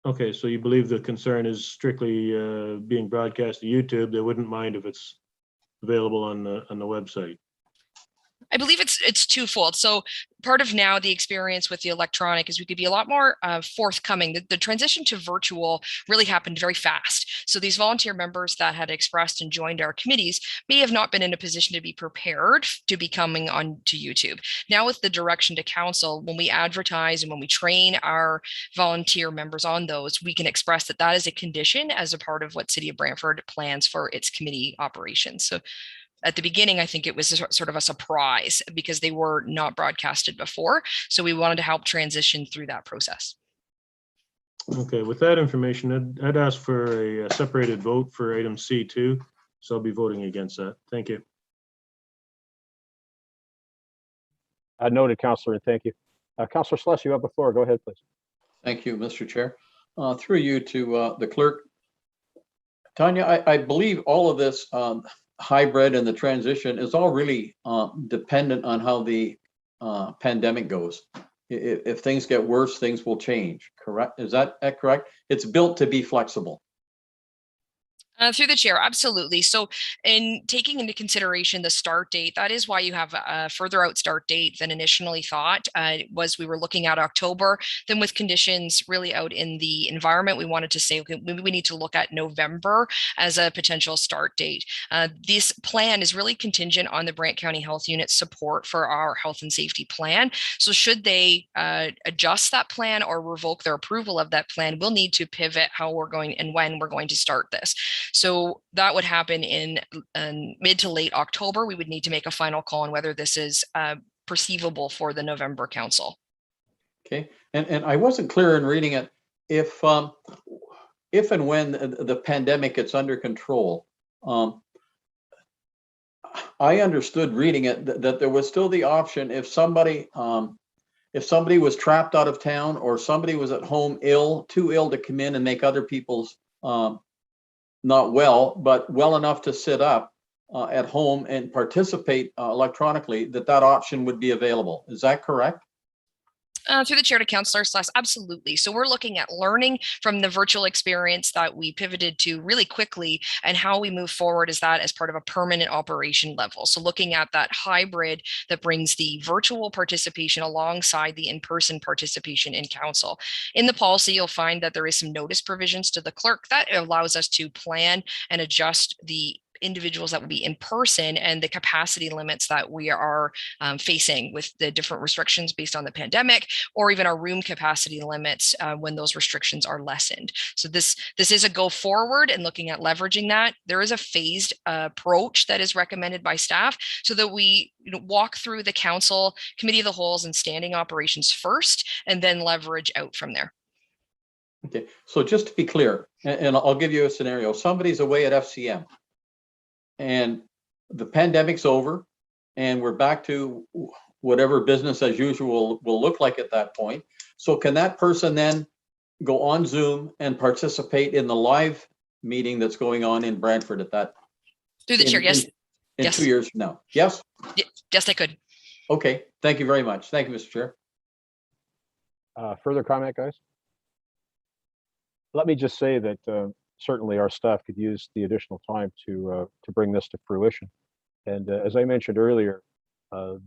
Okay, so you believe the concern is strictly being broadcast to YouTube. They wouldn't mind if it's available on the website. I believe it's twofold. So part of now the experience with the electronic is we could be a lot more forthcoming. The transition to virtual really happened very fast. So these volunteer members that had expressed and joined our committees may have not been in a position to be prepared to be coming on to YouTube. Now with the direction to council, when we advertise and when we train our volunteer members on those, we can express that is a condition as a part of what City of Brantford plans for its committee operations. So at the beginning, I think it was sort of a surprise because they were not broadcasted before. So we wanted to help transition through that process. Okay, with that information, I'd ask for a separated vote for item C2. So I'll be voting against that. Thank you. Noted, Councillor, and thank you. Councillor Sluss, you have the floor. Go ahead, please. Thank you, Mr. Chair. Through you to the clerk. Tanya, I believe all of this hybrid and the transition is all really dependent on how the pandemic goes. If things get worse, things will change, correct? Is that correct? It's built to be flexible. Through the chair, absolutely. So in taking into consideration the start date, that is why you have a further out start date than initially thought. We were looking at October. Then with conditions really out in the environment, we wanted to say, okay, we need to look at November as a potential start date. This plan is really contingent on the Brant County Health Unit support for our health and safety plan. So should they adjust that plan or revoke their approval of that plan, we'll need to pivot how we're going and when we're going to start this. So that would happen in mid to late October. We would need to make a final call on whether this is perceivable for the November council. Okay, and I wasn't clear in reading it. If and when the pandemic gets under control, I understood reading it that there was still the option if somebody was trapped out of town or somebody was at home too ill to come in and make other people's not well, but well enough to sit up at home and participate electronically, that option would be available. Is that correct? Through the chair to Councillor Sluss, absolutely. So we're looking at learning from the virtual experience that we pivoted to really quickly, and how we move forward is that as part of a permanent operation level. So looking at that hybrid that brings the virtual participation alongside the in-person participation in council. In the policy, you'll find that there is some notice provisions to the clerk that allows us to plan and adjust the individuals that will be in person and the capacity limits that we are facing with the different restrictions based on the pandemic, or even our room capacity limits when those restrictions are lessened. So this is a go forward and looking at leveraging that. There is a phased approach that is recommended by staff so that we walk through the council, committee of the wholes and standing operations first, and then leverage out from there. Okay, so just to be clear, and I'll give you a scenario. Somebody's away at FCM and the pandemic's over and we're back to whatever business as usual will look like at that point. So can that person then go on Zoom and participate in the live meeting that's going on in Brantford at that? Through the chair, yes. In 2 years from now, yes? Yes, I could. Okay, thank you very much. Thank you, Mr. Chair. Further comment, guys? Let me just say that certainly our staff could use the additional time to bring this to fruition. And as I mentioned earlier,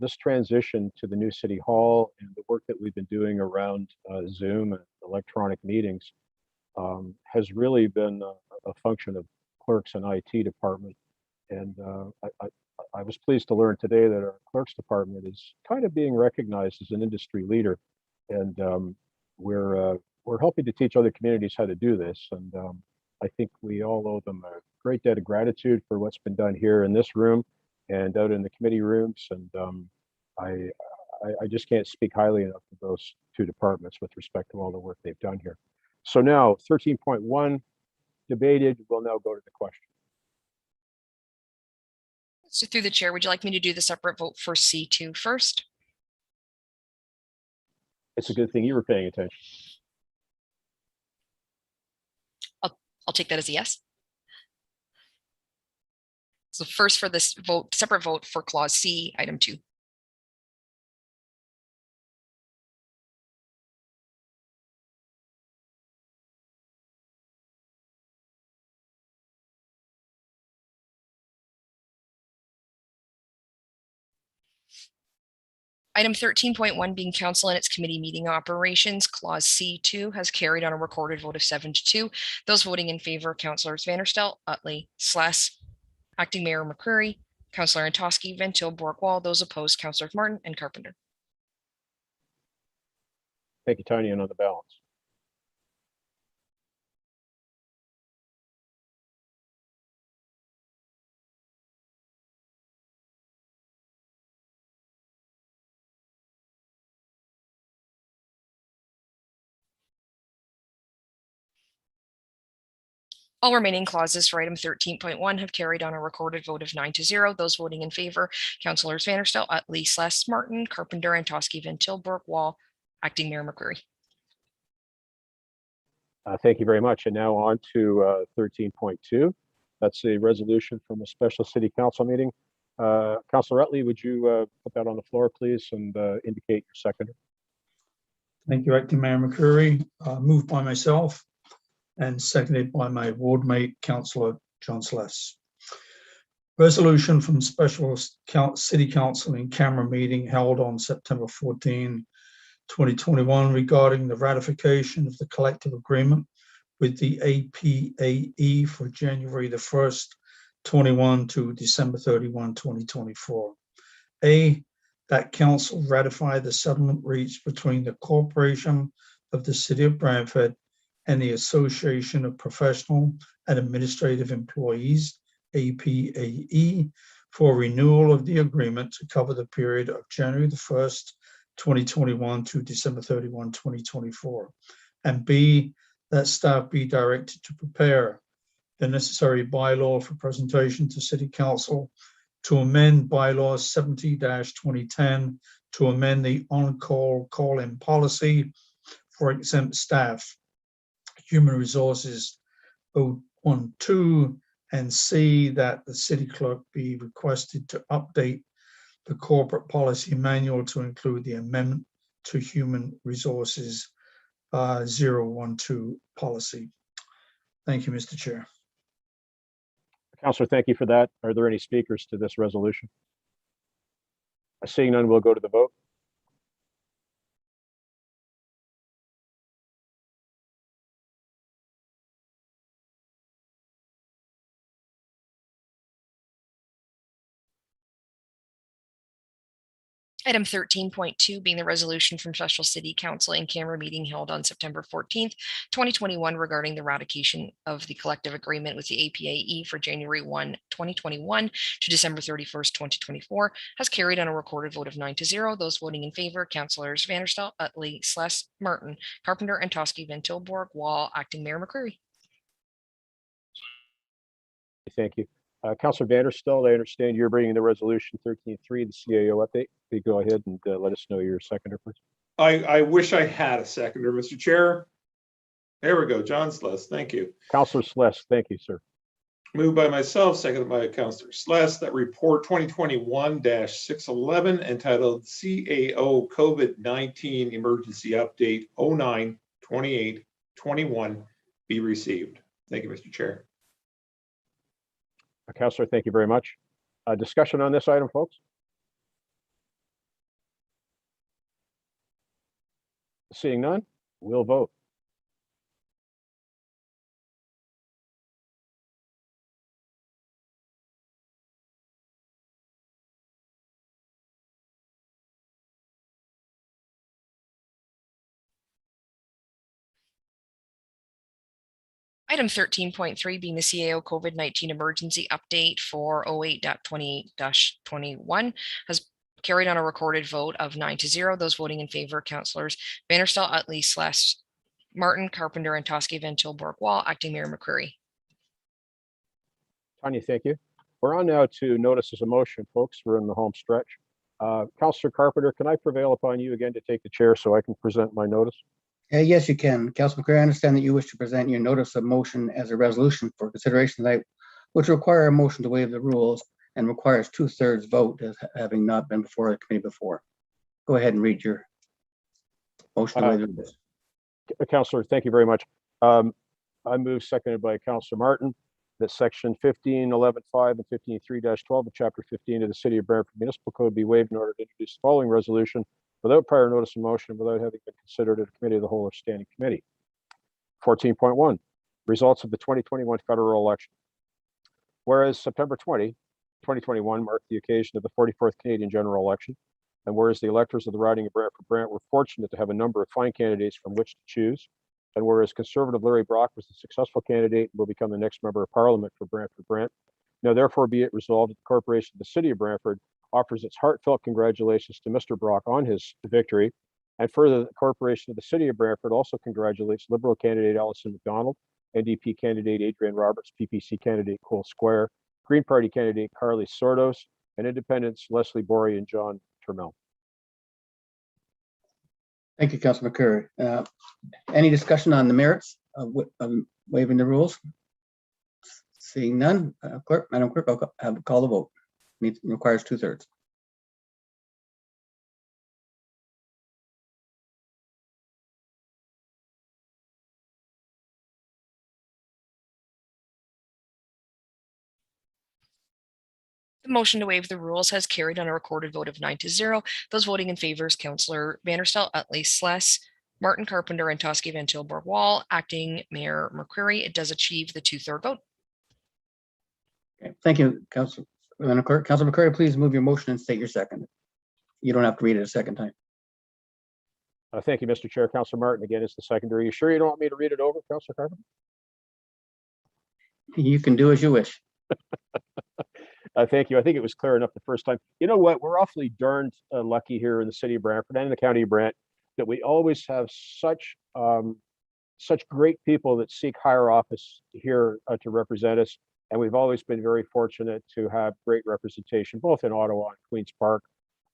this transition to the new city hall and the work that we've been doing around Zoom and electronic meetings has really been a function of clerks and IT department. And I was pleased to learn today that our clerks department is kind of being recognized as an industry leader. And we're helping to teach other communities how to do this. And I think we all owe them a great debt of gratitude for what's been done here in this room and out in the committee rooms. And I just can't speak highly enough of those two departments with respect to all the work they've done here. So now 13.1 debated, we'll now go to the question. So through the chair, would you like me to do the separate vote for C2 first? It's a good thing you were paying attention. I'll take that as a yes. So first for this vote, separate vote for clause C, item 2. Item 13.1 being council and its committee meeting operations, clause C2 has carried on a recorded vote of 7-2. Those voting in favor, Councillors Vanderstel, Utley, Sless, Acting Mayor McCreary, Councillor Antosky, Ventile, Borkwall. Those opposed, Councillors Martin and Carpenter. Thank you, Tanya. And on the balance. All remaining clauses for item 13.1 have carried on a recorded vote of 9-0. Those voting in favor, Councillors Vanderstel, Utley, Sless, Martin, Carpenter, Antosky, Van Tilburg, Wall, Acting Mayor McCreary. Thank you very much. And now on to 13.2. That's a resolution from a special city council meeting. Councillor Utley, would you put that on the floor, please, and indicate your seconder? Thank you, Acting Mayor McCreary. Moved by myself and seconded by my ward mate, Councillor John Sless. Resolution from special city council in camera meeting held on September 14, 2021 regarding the ratification of the collective agreement with the APAE for January the 1st, 21 to December 31, 2024. A, that council ratify the settlement reached between the Corporation of the City of Brantford and the Association of Professional and Administrative Employees, APAE, for renewal of the agreement to cover the period of January the 1st, 2021 to December 31, 2024. And B, that staff be directed to prepare the necessary bylaw for presentation to City Council to amend bylaws 70-2010 to amend the on-call call-in policy for exempt staff, human resources 012, and C, that the city clerk be requested to update the corporate policy manual to include the amendment to human resources 012 policy. Thank you, Mr. Chair. Councillor, thank you for that. Are there any speakers to this resolution? Seeing none, we'll go to the vote. Item 13.2 being the resolution from special city council in camera meeting held on September 14th, 2021 regarding the ratification of the collective agreement with the APAE for January 1, 2021 to December 31st, 2024 has carried on a recorded vote of 9-0. Those voting in favor, Councillors Vanderstel, Utley, Sless, Martin, Carpenter, Antosky, Van Tilburg, Wall, Acting Mayor McCreary. Thank you. Councillor Vanderstel, I understand you're bringing the resolution 13.3, the CAO update. Please go ahead and let us know your seconder, please. I wish I had a seconder, Mr. Chair. There we go, John Sless, thank you. Councillor Sless, thank you, sir. Moved by myself, seconded by Councillor Sless, that report 2021-611 entitled CAO COVID-19 Emergency Update 09/28/21 be received. Thank you, Mr. Chair. Councillor, thank you very much. Discussion on this item, folks? Seeing none, we'll vote. Item 13.3 being the CAO COVID-19 emergency update for 08.28-21 has carried on a recorded vote of 9-0. Those voting in favor, Councillors Vanderstel, Utley, Sless, Martin, Carpenter, Antosky, Van Tilburg, Wall, Acting Mayor McCreary. Tanya, thank you. We're on now to notices of motion, folks. We're in the home stretch. Councillor Carpenter, can I prevail upon you again to take the chair so I can present my notice? Yes, you can. Councilor McCreary, I understand that you wish to present your notice of motion as a resolution for consideration tonight, which require a motion to waive the rules and requires 2/3 vote as having not been before the committee before. Go ahead and read your motion to waive the rules. Councillor, thank you very much. I move, seconded by Councillor Martin, that section 15.11.5 and 15.3-12 of chapter 15 of the City of Brantford Municipal Code be waived in order to introduce the following resolution without prior notice of motion and without having been considered at a committee of the whole or standing committee. 14.1, results of the 2021 federal election. Whereas September 20, 2021 marked the occasion of the 44th Canadian general election, and whereas the electors of the riding of Brantford Brant were fortunate to have a number of fine candidates from which to choose, and whereas Conservative Larry Brock was the successful candidate and will become the next member of Parliament for Brantford Brant, now therefore be it resolved that the Corporation of the City of Brantford offers its heartfelt congratulations to Mr. Brock on his victory, and further, the Corporation of the City of Brantford also congratulates Liberal candidate Alison MacDonald NDP candidate Adrian Roberts, PPC candidate Cole Square, Green Party candidate Carly Sordos, and Independents Leslie Bory and John Turmel. Thank you, Councilor McCurry. Any discussion on the merits of waiving the rules? Seeing none, Madam Clerk, I'll have a call the vote. Requires 2/3. The motion to waive the rules has carried on a recorded vote of 9-0. Those voting in favor is Councillor Vanderstel, Utley, Sless, Martin Carpenter, and Toski Van Tilburg Wall. Acting Mayor McCreary, it does achieve the 2/3 vote. Okay, thank you, Councilor. Madam Clerk, Councilor McCurry, please move your motion and state your second. You don't have to read it a second time. Thank you, Mr. Chair. Councilor Martin again is the seconder. Are you sure you don't want me to read it over, Councilor Carpenter? You can do as you wish. Thank you. I think it was clear enough the first time. You know what? We're awfully darned lucky here in the city of Brantford and in the county of Brant that we always have such great people that seek higher office here to represent us. And we've always been very fortunate to have great representation, both in Ottawa and Queen's Park.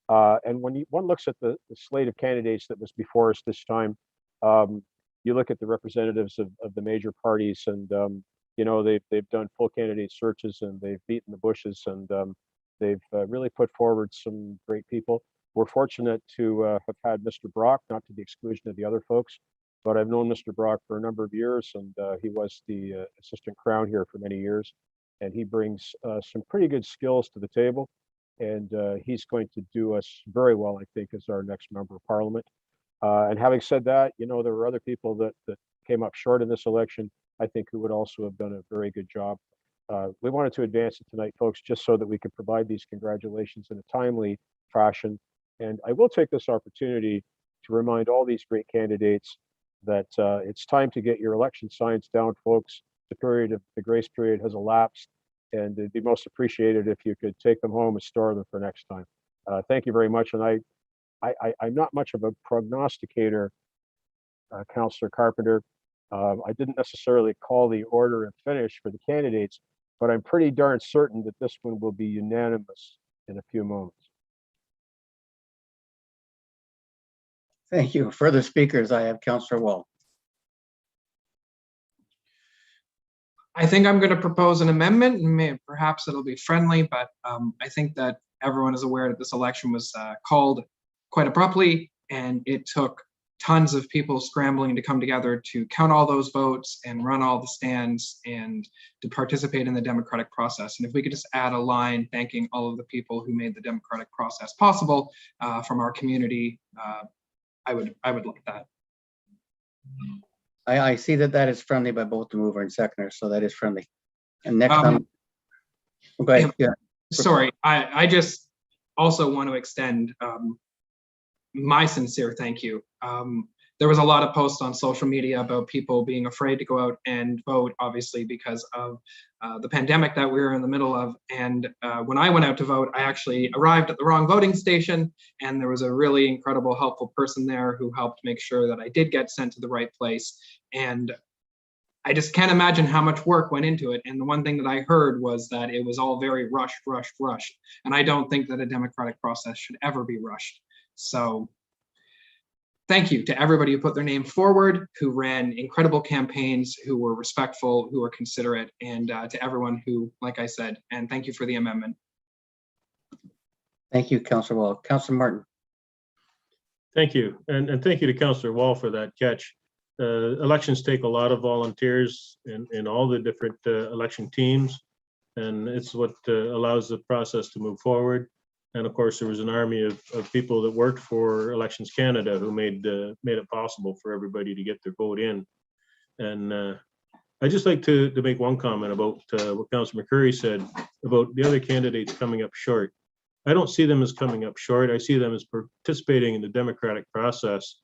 And when one looks at the slate of candidates that was before us this time, you look at the representatives of the major parties, and you know, they've done full candidate searches and they've beaten the bushes, and they've really put forward some great people. We're fortunate to have had Mr. Brock, not to the exclusion of the other folks, but I've known Mr. Brock for a number of years, and he was the assistant crown here for many years, and he brings some pretty good skills to the table, and he's going to do us very well, I think, as our next member of parliament. And having said that, you know, there were other people that came up short in this election, I think, who would also have done a very good job. We wanted to advance it tonight, folks, just so that we could provide these congratulations in a timely fashion. And I will take this opportunity to remind all these great candidates that it's time to get your election signs down, folks. The grace period has elapsed, and it'd be most appreciated if you could take them home and store them for next time. Thank you very much. And I'm not much of a prognosticator, Councillor Carpenter. I didn't necessarily call the order and finish for the candidates, but I'm pretty darn certain that this one will be unanimous in a few moments. Thank you. Further speakers, I have Councillor Wall. I think I'm going to propose an amendment, and perhaps it'll be friendly, but I think that everyone is aware that this election was called quite abruptly, and it took tons of people scrambling to come together to count all those votes and run all the stands and to participate in the democratic process. And if we could just add a line thanking all of the people who made the democratic process possible from our community, I would like that. I see that is friendly by both the mover and seconder, so that is friendly. And next time, go ahead. Yeah. Sorry, I just also want to extend my sincere thank you. There was a lot of posts on social media about people being afraid to go out and vote, obviously because of the pandemic that we were in the middle of. And when I went out to vote, I actually arrived at the wrong voting station, and there was a really incredible, helpful person there who helped make sure that I did get sent to the right place. And I just can't imagine how much work went into it. And the one thing that I heard was that it was all very rushed. And I don't think that a democratic process should ever be rushed. So thank you to everybody who put their name forward, who ran incredible campaigns, who were respectful, who were considerate, and to everyone who, like I said, and thank you for the amendment. Thank you, Councillor Wall. Councillor Martin. Thank you. And thank you to Councillor Wall for that catch. Elections take a lot of volunteers in all the different election teams, and it's what allows the process to move forward. And of course, there was an army of people that worked for Elections Canada who made it possible for everybody to get their vote in. And I'd just like to make one comment about what Councillor McCurry said about the other candidates coming up short. I don't see them as coming up short. I see them as participating in the democratic process.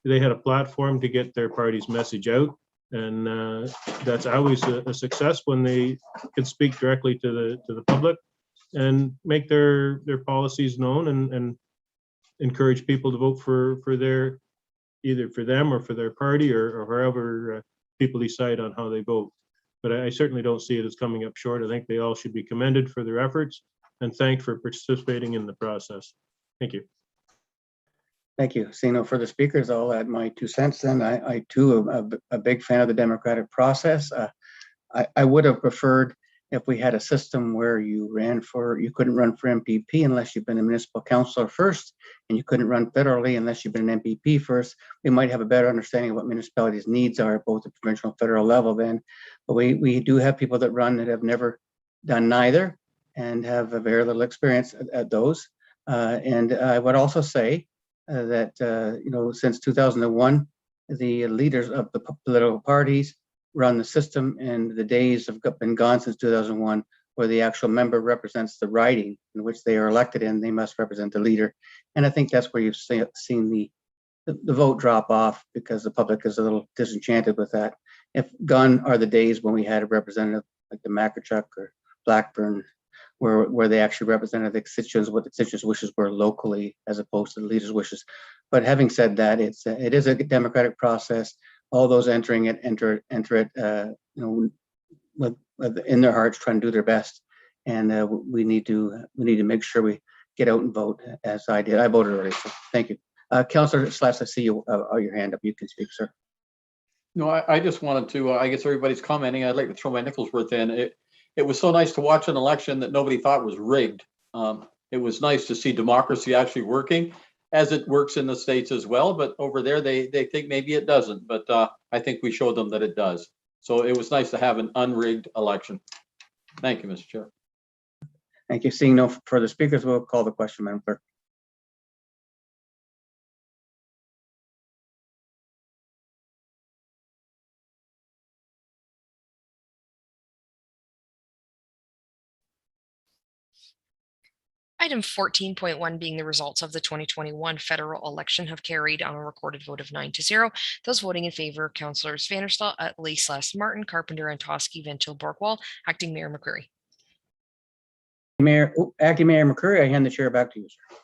They had a platform to get their party's message out, and that's always a success when they can speak directly to the public and make their policies known and encourage people to vote for their, either for them or for their party or however people decide on how they vote. But I certainly don't see it as coming up short. I think they all should be commended for their efforts and thanked for participating in the process. Thank you. Thank you. Seeing no further speakers, I'll add my 2 cents then. I too am a big fan of the democratic process. I would have preferred if we had a system where you couldn't run for MPP unless you've been a municipal councillor first, and you couldn't run federally unless you've been an MPP first. We might have a better understanding of what municipalities' needs are at both the provincial and federal level then. But we do have people that run that have never done neither and have a very little experience at those. And I would also say that, since 2001, the leaders of the political parties run the system, and the days have been gone since 2001, where the actual member represents the riding in which they are elected in. They must represent the leader. And I think that's where you've seen the vote drop off, because the public is a little disenchanted with that. If gone are the days when we had a representative like the Mackachuk or Blackburn, where they actually represented the constituents, what the constituents' wishes were locally, as opposed to the leader's wishes. But having said that, it is a democratic process. All those entering it enter it, in their hearts, trying to do their best. And we need to make sure we get out and vote, as I did. I voted already, so thank you. Councillor Sless, I see you, your hand up. You can speak, sir. No, I just wanted to, I guess everybody's commenting. I'd like to throw my nickel's worth in. It was so nice to watch an election that nobody thought was rigged. It was nice to see democracy actually working, as it works in the States as well. But over there, they think maybe it doesn't. But I think we showed them that it does. So it was nice to have an unrigged election. Thank you, Mr. Chair. Thank you. Seeing no further speakers, we'll call the question, Madam Clerk. Item 14.1 being the results of the 2021 federal election have carried on a recorded vote of 9-0. Those voting in favor, Councillors Vanderstel, Utley, Sless, Martin, Carpenter, Antosky, Van Til, Borkwall, Acting Mayor McCreary. Acting Mayor McCreary, I hand the chair back to you, sir.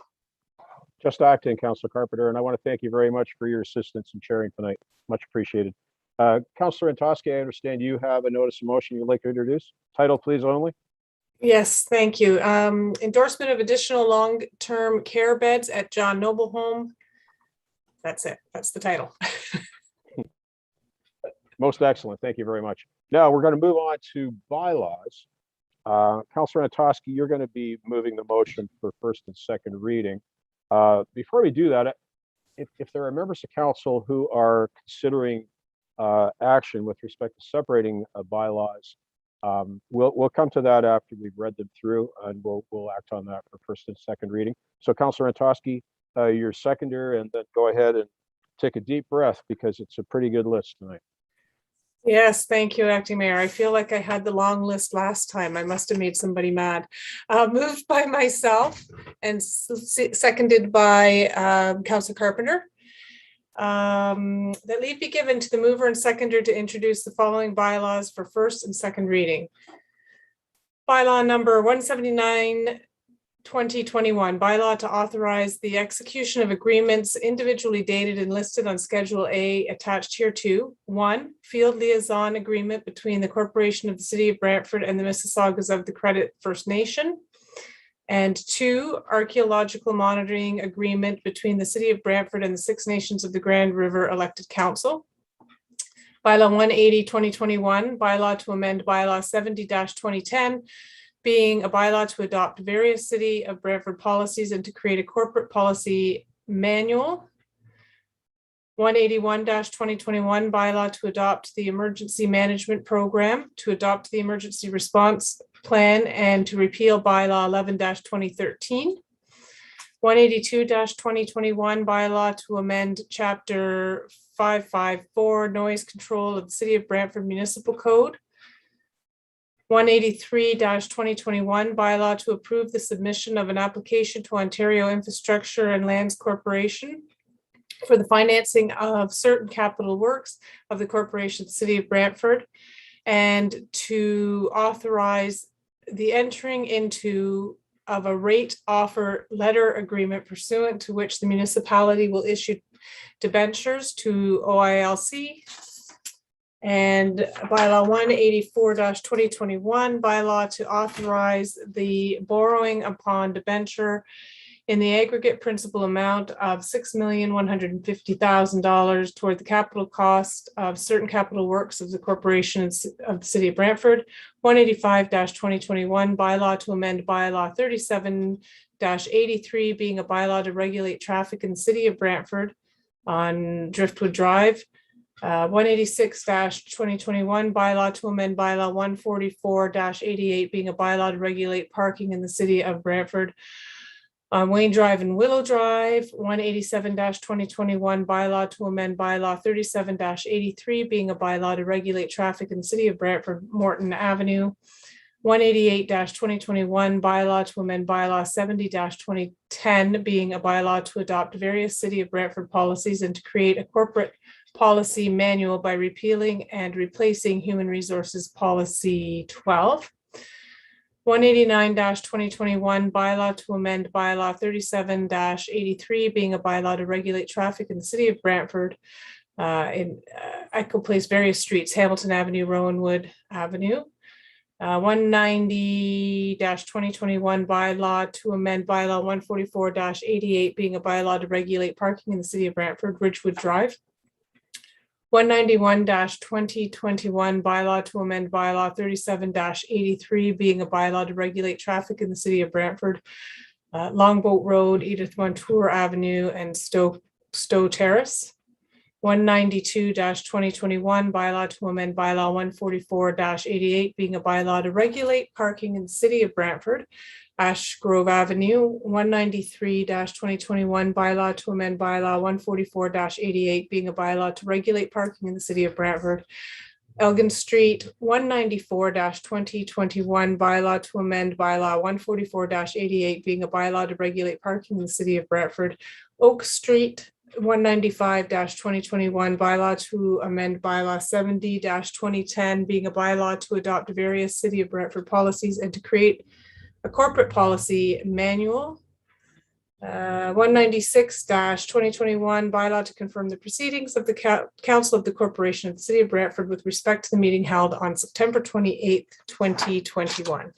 Just acting, Councillor Carpenter, and I want to thank you very much for your assistance in chairing tonight. Much appreciated. Councillor Antosky, I understand you have a notice of motion you'd like to introduce. Title, please, only. Yes, thank you. Endorsement of additional long-term care beds at John Noble Home. That's it. That's the title. Most excellent. Thank you very much. Now we're going to move on to bylaws. Councillor Antosky, you're going to be moving the motion for first and second reading. Before we do that, if there are members of council who are considering action with respect to separating bylaws, we'll come to that after we've read them through, and we'll act on that for first and second reading. So Councillor Antosky, you're seconder, and then go ahead and take a deep breath, because it's a pretty good list tonight. Yes, thank you, Acting Mayor. I feel like I had the long list last time. I must have made somebody mad. Moved by myself and seconded by Councillor Carpenter. That leave be given to the mover and seconder to introduce the following bylaws for first and second reading. Bylaw number 179, 2021, bylaw to authorize the execution of agreements individually dated and listed on Schedule A attached here to 1, field liaison agreement between the Corporation of the City of Brantford and the Mississaugas of the Credit First Nation. And 2, archaeological monitoring agreement between the City of Brantford and the Six Nations of the Grand River Elected Council. Bylaw 180, 2021, bylaw to amend bylaw 70-2010, being a bylaw to adopt various City of Brantford policies and to create a corporate policy manual. 181-2021, bylaw to adopt the emergency management program, to adopt the emergency response plan, and to repeal bylaw 11-2013. 182-2021, bylaw to amend chapter 554, noise control of the City of Brantford Municipal Code. 183-2021, bylaw to approve the submission of an application to Ontario Infrastructure and Lands Corporation for the financing of certain capital works of the Corporation of the City of Brantford, and to authorize the entering into of a rate offer letter agreement pursuant to which the municipality will issue debentures to OILC And bylaw 184-2021, bylaw to authorize the borrowing upon debenture in the aggregate principal amount of $6,150,000 toward the capital cost of certain capital works of the corporation of the city of Brantford. 185-2021, bylaw to amend bylaw 37-83, being a bylaw to regulate traffic in the city of Brantford on Driftwood Drive. 186-2021, bylaw to amend bylaw 144-88, being a bylaw to regulate parking in the city of Brantford on Wayne Drive and Willow Drive. 187-2021, bylaw to amend bylaw 37-83, being a bylaw to regulate traffic in the city of Brantford, Morton Avenue. 188-2021, bylaw to amend bylaw 70-2010, being a bylaw to adopt various city of Brantford policies and to create a corporate policy manual by repealing and replacing human resources policy 12. 189-2021, bylaw to amend bylaw 37-83, being a bylaw to regulate traffic in the city of Brantford in Echo Place, various streets, Hamilton Avenue, Rowanwood Avenue. 190-2021, bylaw to amend bylaw 144-88, being a bylaw to regulate parking in the city of Brantford, Ridgewood Drive. 191-2021, bylaw to amend bylaw 37-83, being a bylaw to regulate traffic in the city of Brantford, Longboat Road, Edith Montour Avenue, and Stowe Terrace. 192-2021, bylaw to amend bylaw 144-88, being a bylaw to regulate parking in the city of Brantford, Ash Grove Avenue. 193-2021, bylaw to amend bylaw 144-88, being a bylaw to regulate parking in the city of Brantford, Elgin Street. 194-2021, bylaw to amend bylaw 144-88, being a bylaw to regulate parking in the city of Brantford, Oak Street. 195-2021, bylaw to amend bylaw 70-2010, being a bylaw to adopt various city of Brantford policies and to create a corporate policy manual. 196-2021, bylaw to confirm the proceedings of the Council of the Corporation of the City of Brantford with respect to the meeting held on September 28th, 2021.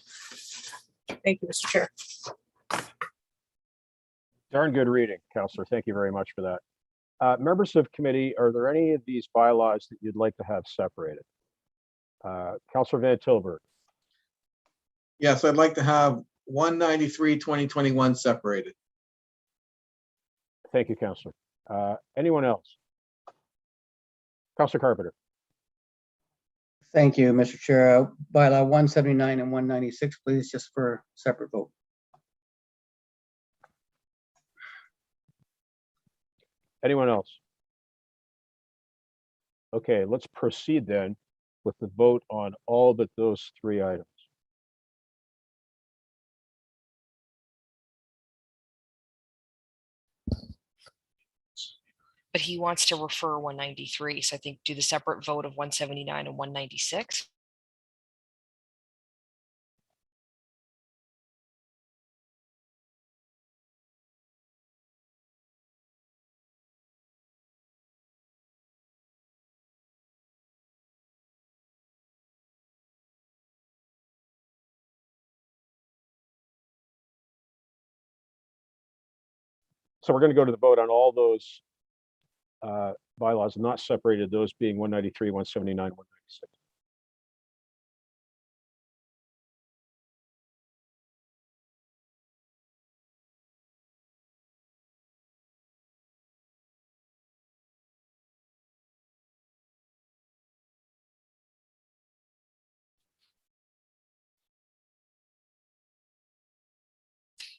Thank you, Mr. Chair. Darn good reading, Councillor. Thank you very much for that. Members of committee, are there any of these bylaws that you'd like to have separated? Councillor Van Tilburg. Yes, I'd like to have 193-2021 separated. Thank you, Councillor. Anyone else? Councillor Carpenter. Thank you, Mr. Chair. Bylaw 179 and 196, please, just for separate vote. Anyone else? Okay, let's proceed then with the vote on all but those three items. But he wants to refer 193. So I think do the separate vote of 179 and 196. So we're going to go to the vote on all those bylaws not separated, those being 193, 179, 196.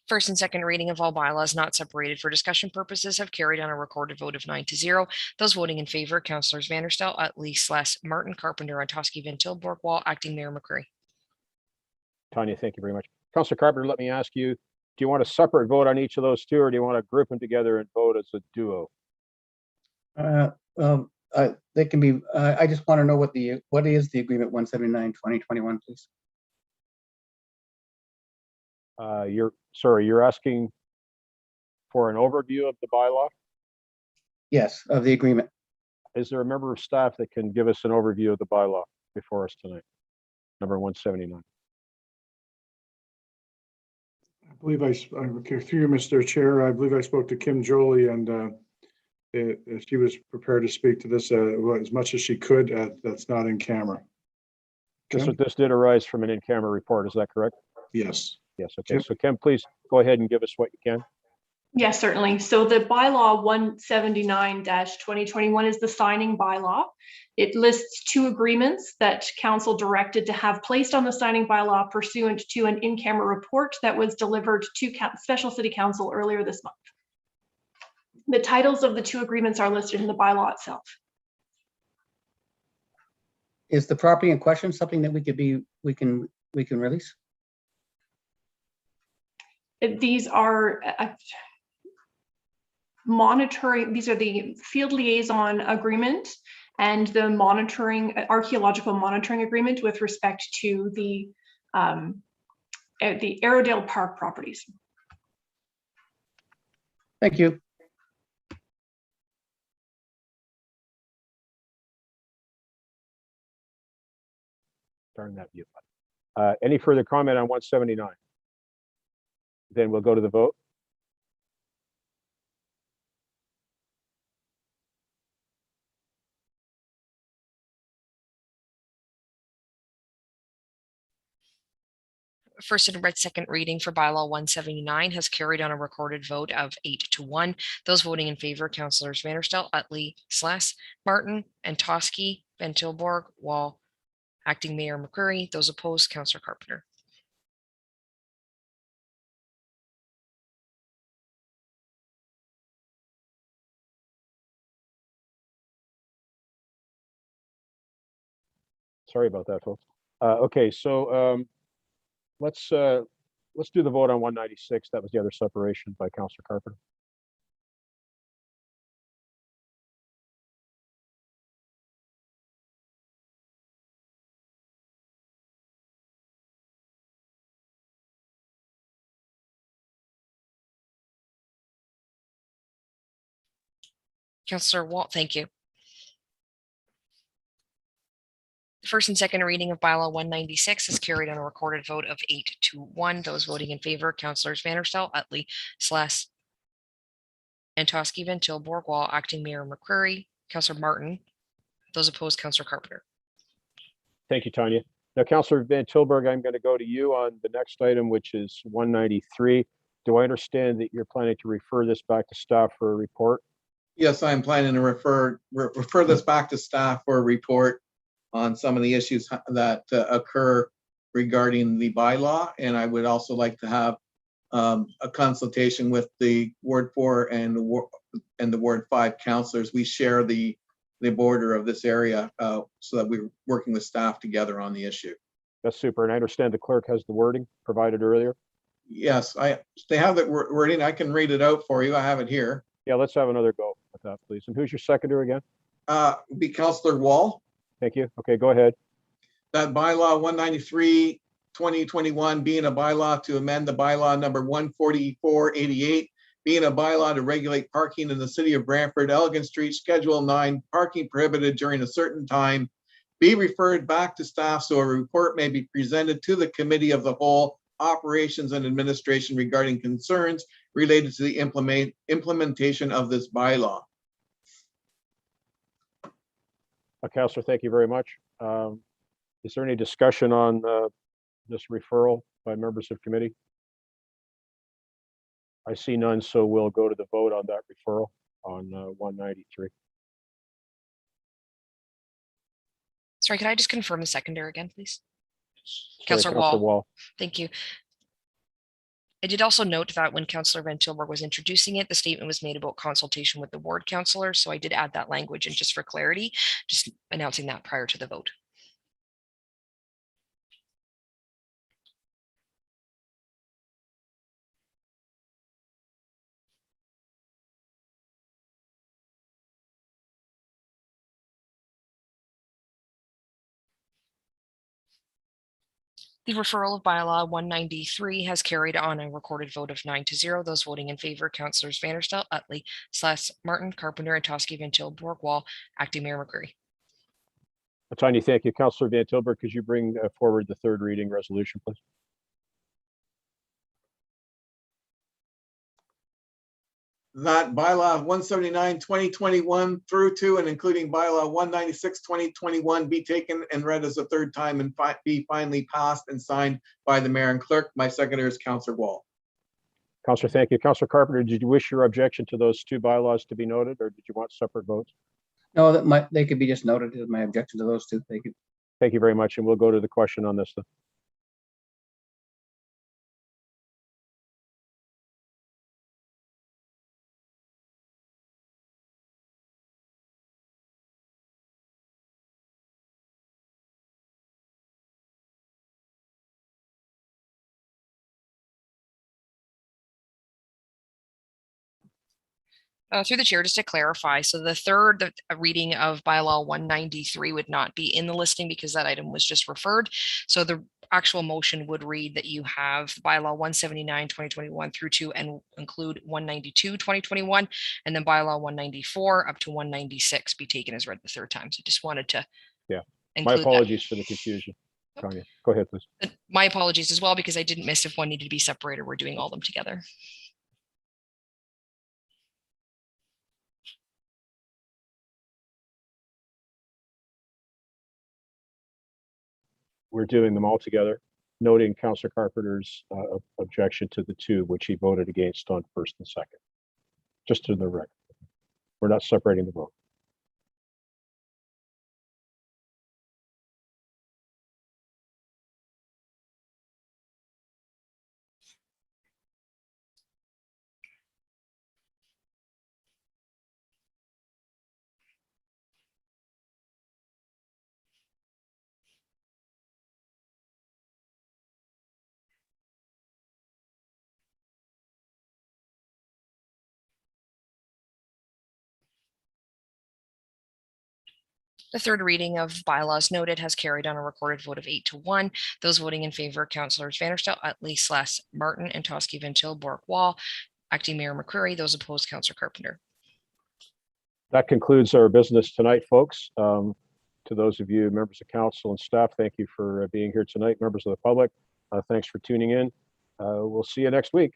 First and second reading of all bylaws not separated for discussion purposes have carried on a recorded vote of 9-0. Those voting in favor, Councillors Vanderstel, Utley, Sless, Martin, Carpenter, Antosky, Van Til, Borkwall, Acting Mayor McCreary. Tanya, thank you very much. Councillor Carpenter, let me ask you, do you want a separate vote on each of those two, or do you want to group them together and vote as a duo? They can be, I just want to know what is the agreement 179-2021, please? You're asking for an overview of the bylaw? Yes, of the agreement. Is there a member of staff that can give us an overview of the bylaw before us tonight? Number 179. I believe through you, Mr. Chair, I believe I spoke to Kim Jolie, and she was prepared to speak to this as much as she could. That's not in camera. Kim? This did arise from an in-camera report, is that correct? Yes. Yes, okay. So Kim, please go ahead and give us what you can. Yes, certainly. So the bylaw 179-2021 is the signing bylaw. It lists 2 agreements that council directed to have placed on the signing bylaw pursuant to an in-camera report that was delivered to Special City Council earlier this month. The titles of the 2 agreements are listed in the bylaw itself. Is the property in question something that we can release? These are monitoring, these are the field liaison agreement and the monitoring, archaeological monitoring agreement with respect to the Arrowdale Park properties. Thank you. Turn that view. Any further comment on 179? Then we'll go to the vote. First and read second reading for bylaw 179 has carried on a recorded vote of 8-1. Those voting in favor, Councillors Vanderstel, Utley, Sless, Martin, and Toski, Van Tilborg, Wall, Acting Mayor McCreary. Those opposed, Councillor Carpenter. Sorry about that, folks. Okay, so let's do the vote on 196. That was the other separation by Councillor Carpenter. Councillor Walt, thank you. The first and second reading of bylaw 196 is carried on a recorded vote of 8-1. Those voting in favor, Councillors Vanderstel, Utley, Sless, Antosky, Van Tilborg, Wall, Acting Mayor McCreary, Councillor Martin. Those opposed, Councillor Carpenter. Thank you, Tanya. Now, Councillor Van Tilburg, I'm going to go to you on the next item, which is 193. Do I understand that you're planning to refer this back to staff for a report? Yes, I'm planning to refer this back to staff for a report on some of the issues that occur regarding the bylaw. And I would also like to have a consultation with the Ward 4 and the Ward 5 councillors. We share the border of this area so that we're working with staff together on the issue. That's super. And I understand the clerk has the wording provided earlier. Yes, they have that wording. I can read it out for you. I have it here. Yeah, let's have another go with that, please. And who's your seconder again? Be Councillor Wall. Thank you. Okay, go ahead. That bylaw 193/2021 being a bylaw to amend the bylaw number 14488, being a bylaw to regulate parking in the city of Brantford, Elgin Street, Schedule 9, parking prohibited during a certain time, be referred back to staff so a report may be presented to the Committee of the Whole, Operations and Administration regarding concerns related to the implementation of this bylaw. Councillor, thank you very much. Is there any discussion on this referral by members of committee? I see none, so we'll go to the vote on that referral on 193. Sorry, could I just confirm the seconder again, please? Sorry, Councillor Councillor Wall. Thank you. I did also note that when Councillor Van Tilburg was introducing it, the statement was made about consultation with the ward councillor. So I did add that language, and just for clarity, just announcing that prior to the vote. The referral of bylaw 193 has carried on a recorded vote of 9-0. Those voting in favor, Councillors Vanderstel, Utley, Sless, Martin, Carpenter, and Toski, Van Til, Borgwall, Acting Mayor McCreary. Tanya, thank you. Councillor Van Tilburg, could you bring forward the third reading resolution, please? That bylaw 179/2021 through to and including bylaw 196/2021 be taken and read as a third time and be finally passed and signed by the mayor and clerk. My seconder is Councillor Wall. Councillor, thank you. Councillor Carpenter, did you wish your objection to those two bylaws to be noted, or did you want separate votes? No, they could be just noted as my objection to those two. Thank you. Thank you very much, and we'll go to the question on this then. Through the chair, just to clarify, so the third reading of bylaw 193 would not be in the listing because that item was just referred. So the actual motion would read that you have bylaw 179/2021 through to and include 192/2021, and then bylaw 194 up to 196 be taken as read the third time. So just wanted to My apologies for the confusion. Tanya, go ahead, please. My apologies as well, because I didn't miss if one needed to be separated. We're doing all of them together. We're doing them all together, noting Councillor Carpenter's objection to the two, which he voted against on first and second. Just to the record, we're not separating the vote. The third reading of bylaws noted has carried on a recorded vote of 8-1. Those voting in favor, Councillors Vanderstel, Utley, Sless, Martin, and Toski, Van Til, Borgwall, Acting Mayor McCreary. Those opposed, Councillor Carpenter. That concludes our business tonight, folks. To those of you members of council and staff, thank you for being here tonight. Members of the public, thanks for tuning in. We'll see you next week.